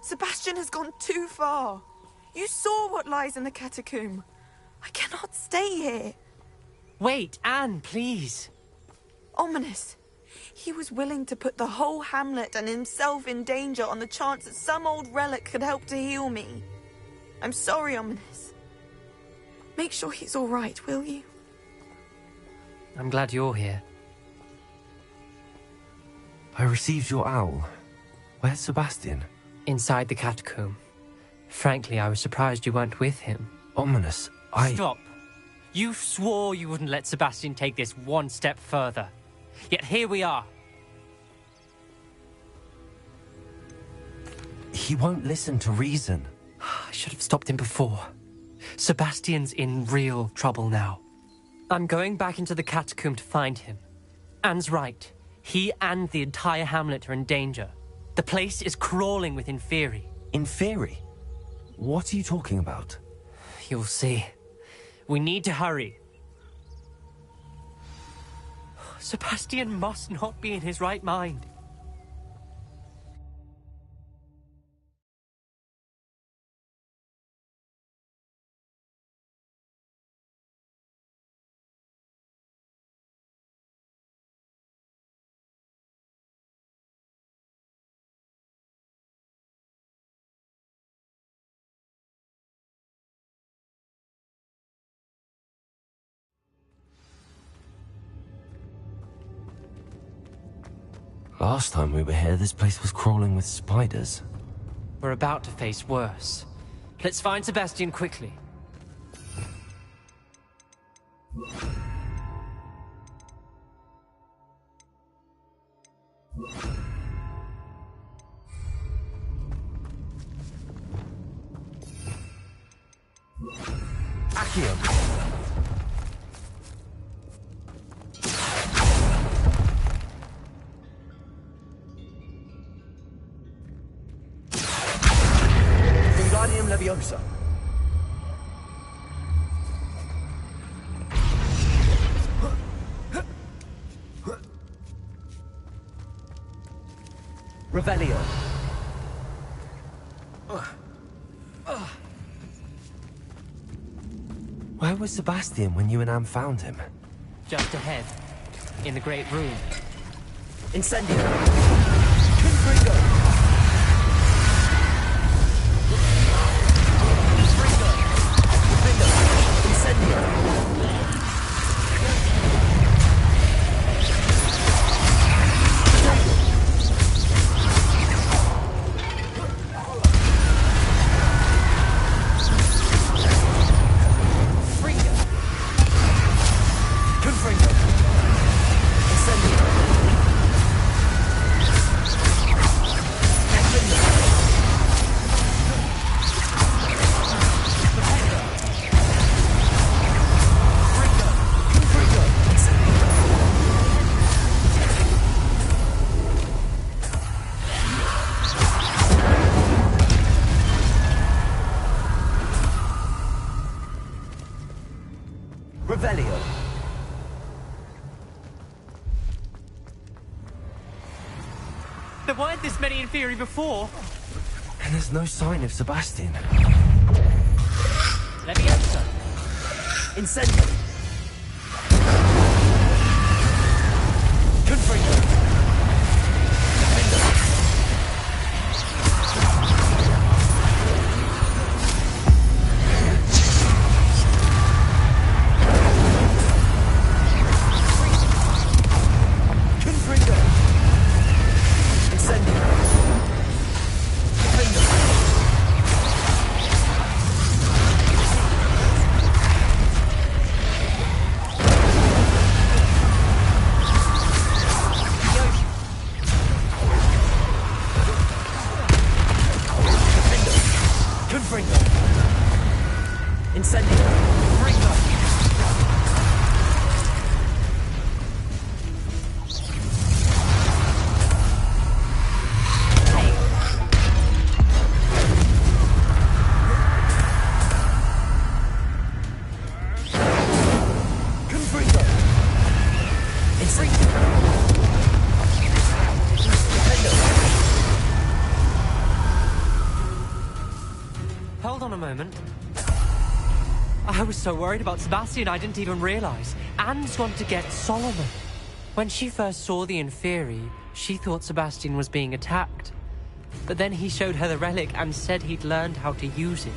Sebastian has gone too far. You saw what lies in the catacomb. I cannot stay here. Wait, Anne, please. Ominous. He was willing to put the whole hamlet and himself in danger on the chance that some old relic could help to heal me. I'm sorry, Ominous. Make sure he's all right, will you? I'm glad you're here. I received your owl. Where's Sebastian? Inside the catacomb. Frankly, I was surprised you weren't with him. Ominous, Stop. You swore you wouldn't let Sebastian take this one step further. Yet here we are. He won't listen to reason. I should have stopped him before. Sebastian's in real trouble now. I'm going back into the catacomb to find him. Anne's right. He and the entire hamlet are in danger. The place is crawling with Inferi. Inferi? What are you talking about? You'll see. We need to hurry. Sebastian must not be in his right mind. Last time we were here, this place was crawling with spiders. We're about to face worse. Let's find Sebastian quickly. Accio! Leviosa. Revelio. Where was Sebastian when you and Anne found him? Just ahead, in the Great Room. Incendio. Confringo. Revelio. There weren't this many Inferi before. And there's no sign of Sebastian. Leviosa. Incendio. Confringo. Hold on a moment. I was so worried about Sebastian I didn't even realize. Anne's gone to get Solomon. When she first saw the Inferi, she thought Sebastian was being attacked. But then he showed her the relic and said he'd learned how to use it.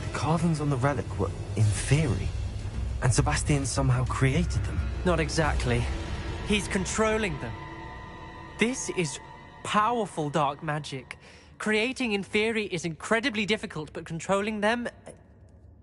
The carvings on the relic were Inferi, and Sebastian somehow created them. Not exactly. He's controlling them. This is powerful dark magic. Creating Inferi is incredibly difficult, but controlling them...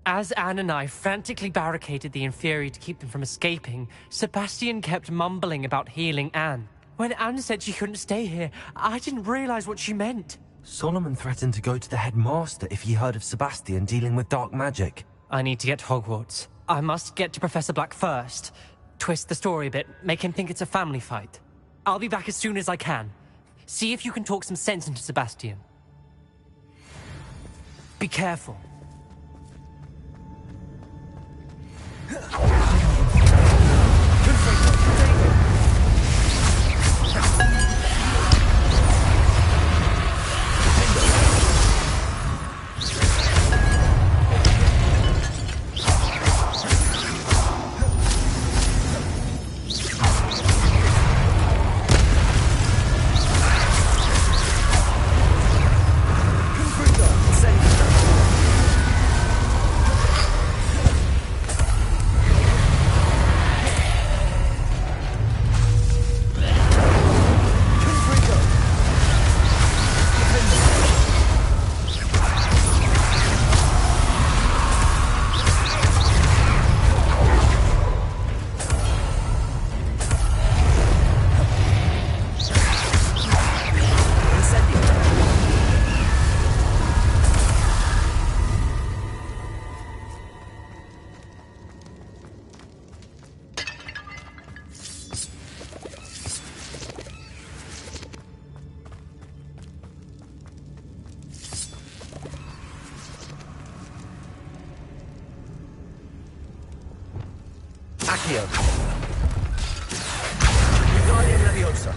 As Anne and I frantically barricaded the Inferi to keep them from escaping, Sebastian kept mumbling about healing Anne. When Anne said she couldn't stay here, I didn't realize what she meant. Solomon threatened to go to the headmaster if he heard of Sebastian dealing with dark magic. I need to get to Hogwarts. I must get to Professor Black first. Twist the story a bit, make him think it's a family fight. I'll be back as soon as I can. See if you can talk some sense into Sebastian. Be careful. Accio. Wingardium Leviosa.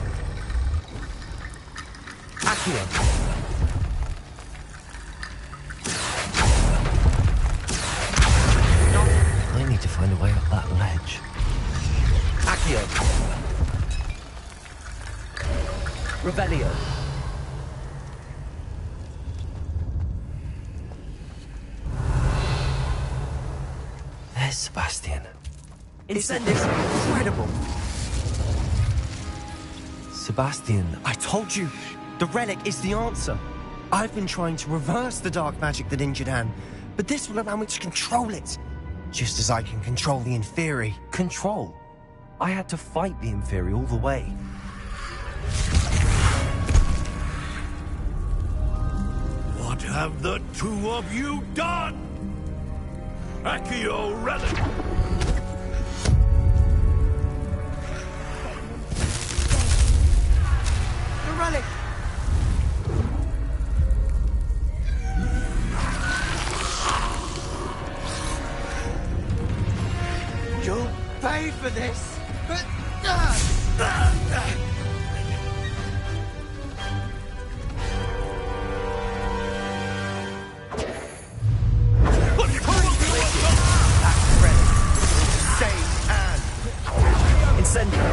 Accio. I need to find a way up that ledge. Accio. Revelio. There's Sebastian. It's incredible. Sebastian. I told you, the relic is the answer. I've been trying to reverse the dark magic that injured Anne, but this will allow me to control it. Just as I can control the Inferi. Control? I had to fight the Inferi all the way. What have the two of you done? Accio relic! Relic! You'll pay for this! That relic will save Anne! Incendio!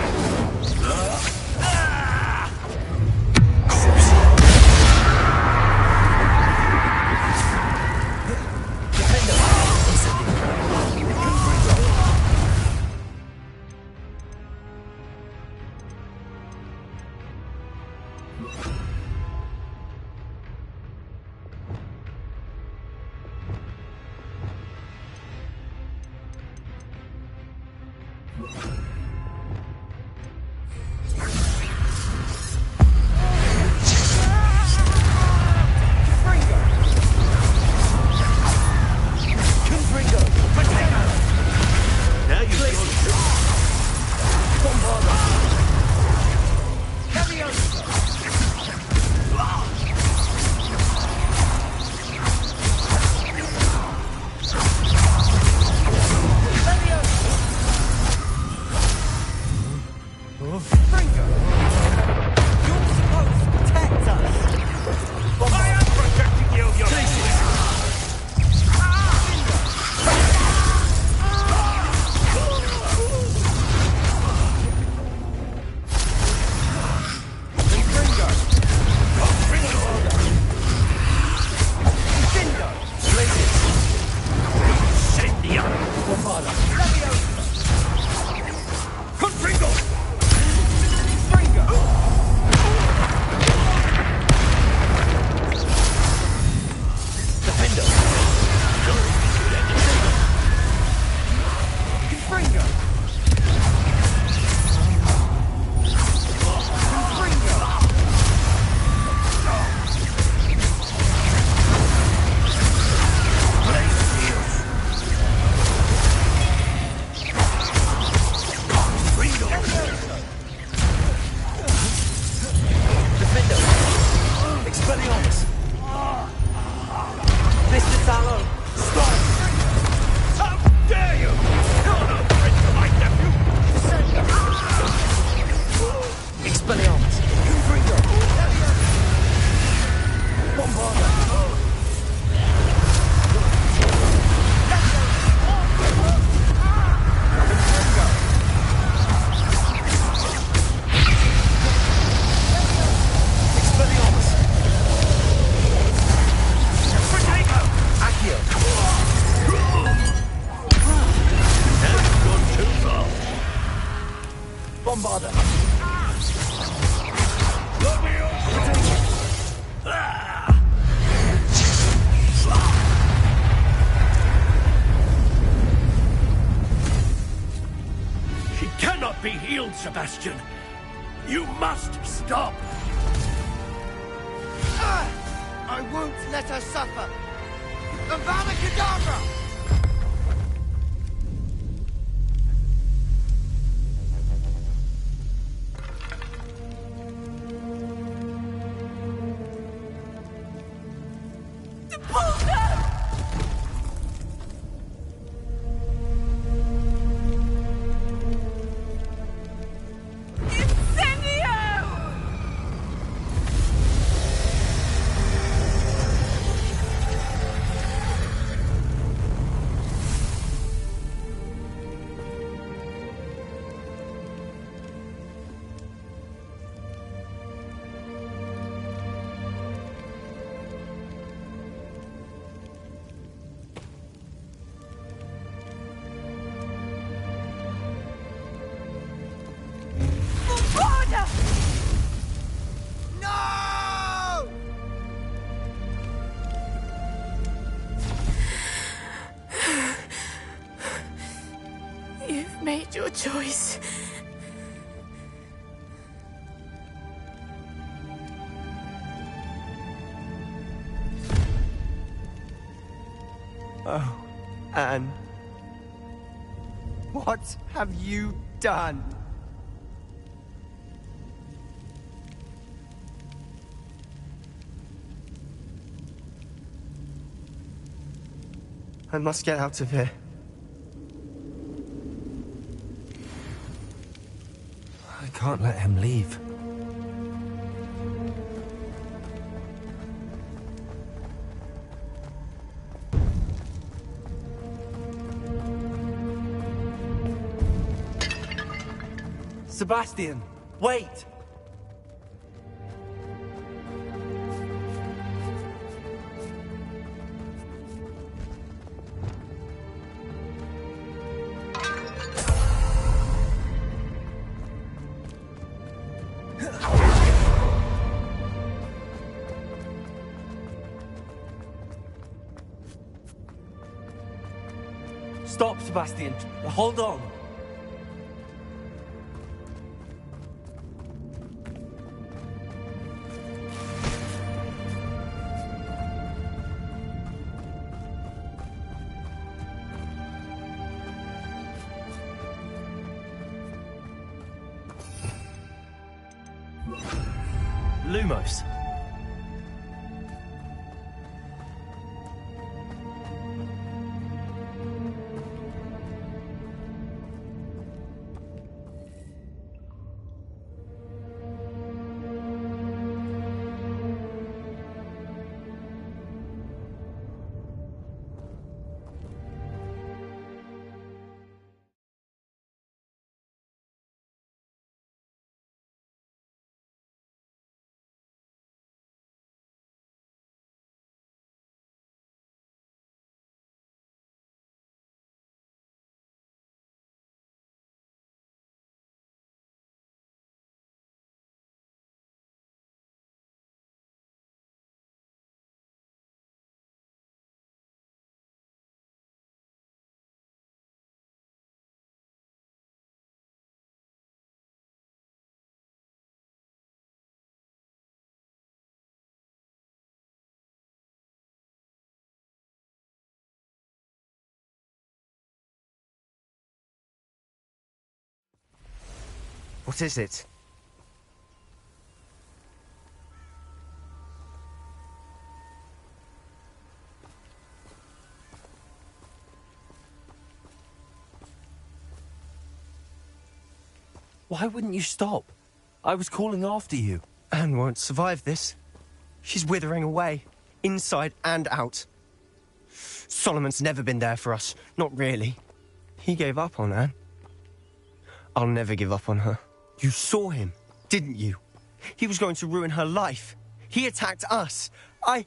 Sallow! Stop! How dare you! You're no friend to my nephew! Expelliarmus! Confringo! Bombarda! Expelliarmus! Protego! Accio! That's gone too far. Bombarda! She cannot be healed, Sebastian. You must stop. I won't let her suffer! Avada Kedavra! No! You've made your choice. Oh, Anne. What have you done? I must get out of here. I can't let him leave. Sebastian, wait! Stop, Sebastian. Hold on. Lumos. What is it? Why wouldn't you stop? I was calling after you. Anne won't survive this. She's withering away, inside and out. Solomon's never been there for us, not really. He gave up on Anne. I'll never give up on her. You saw him, didn't you? He was going to ruin her life. He attacked us. I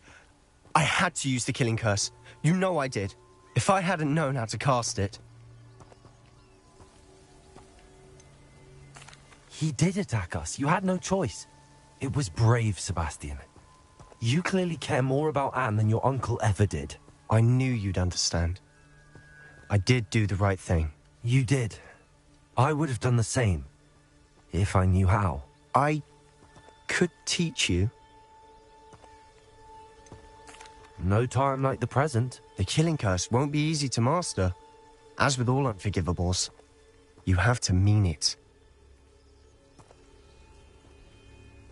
had to use the killing curse. You know I did. If I hadn't known how to cast it... He did attack us. You had no choice. It was brave, Sebastian. You clearly care more about Anne than your uncle ever did. I knew you'd understand. I did do the right thing. You did. I would have done the same, if I knew how. I could teach you. No time like the present. The killing curse won't be easy to master. As with all unforgivables, you have to mean it.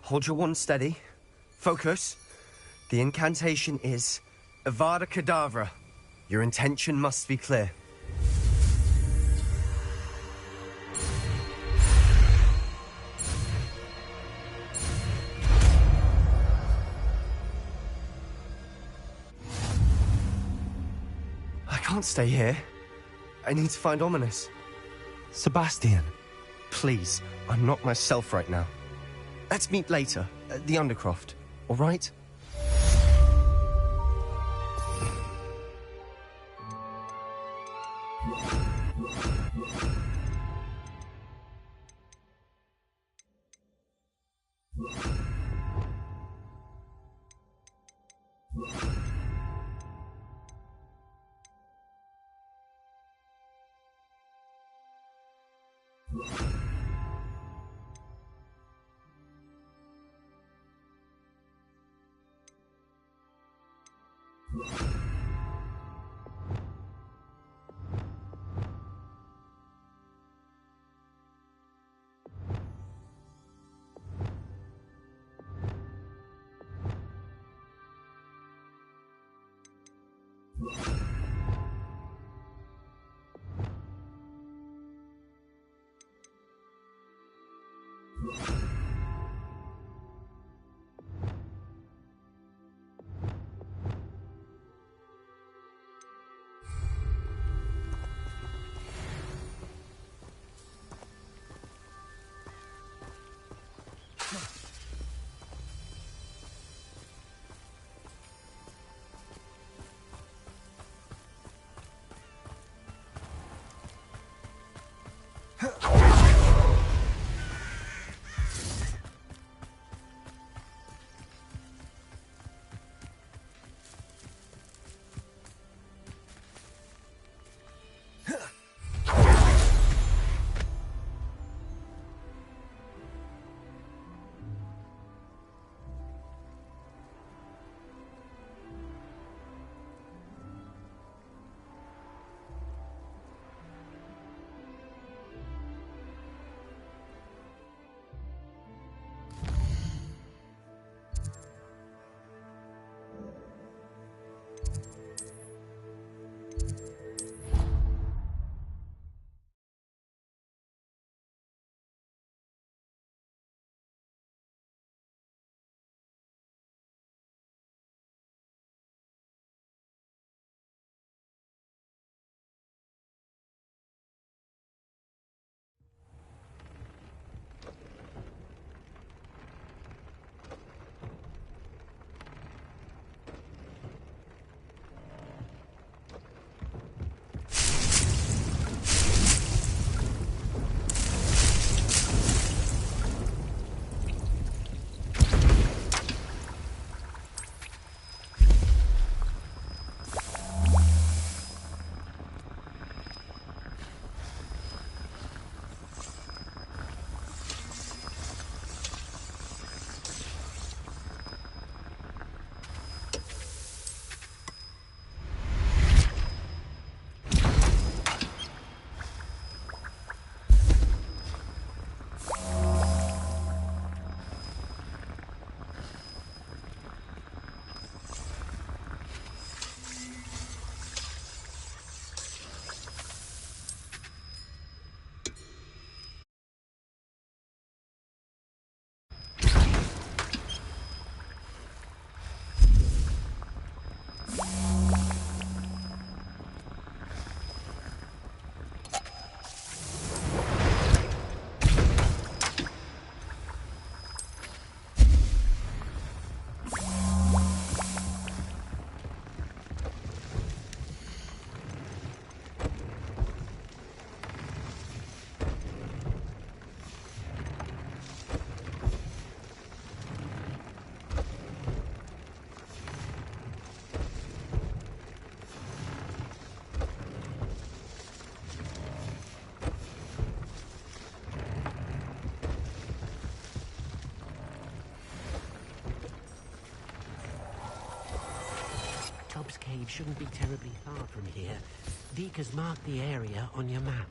Hold your wand steady. Focus. The incantation is Avada Kedavra. Your intention must be clear. I can't stay here. I need to find Ominous. Sebastian. Please, I'm not myself right now. Let's meet later, at the Undercroft, all right? cave shouldn't be terribly far from here. Deke has marked the area on your map.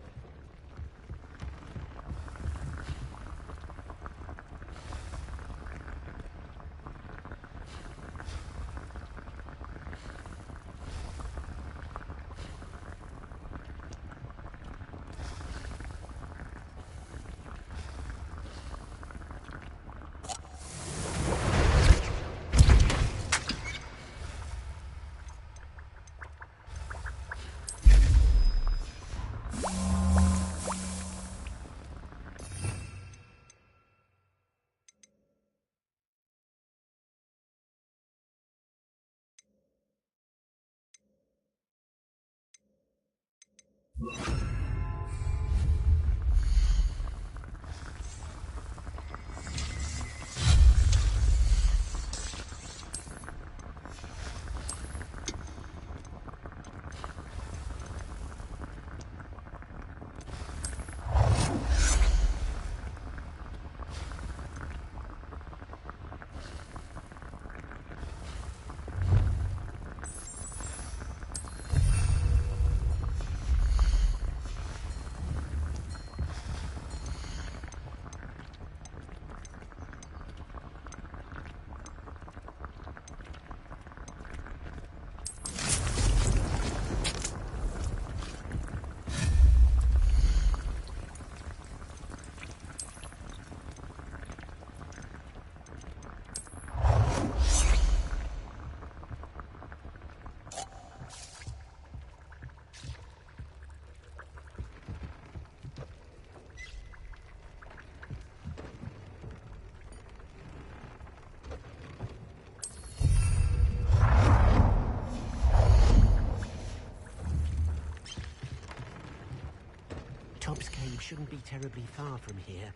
Top's cave shouldn't be terribly far from here.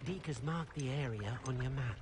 Deke has marked the area on your map.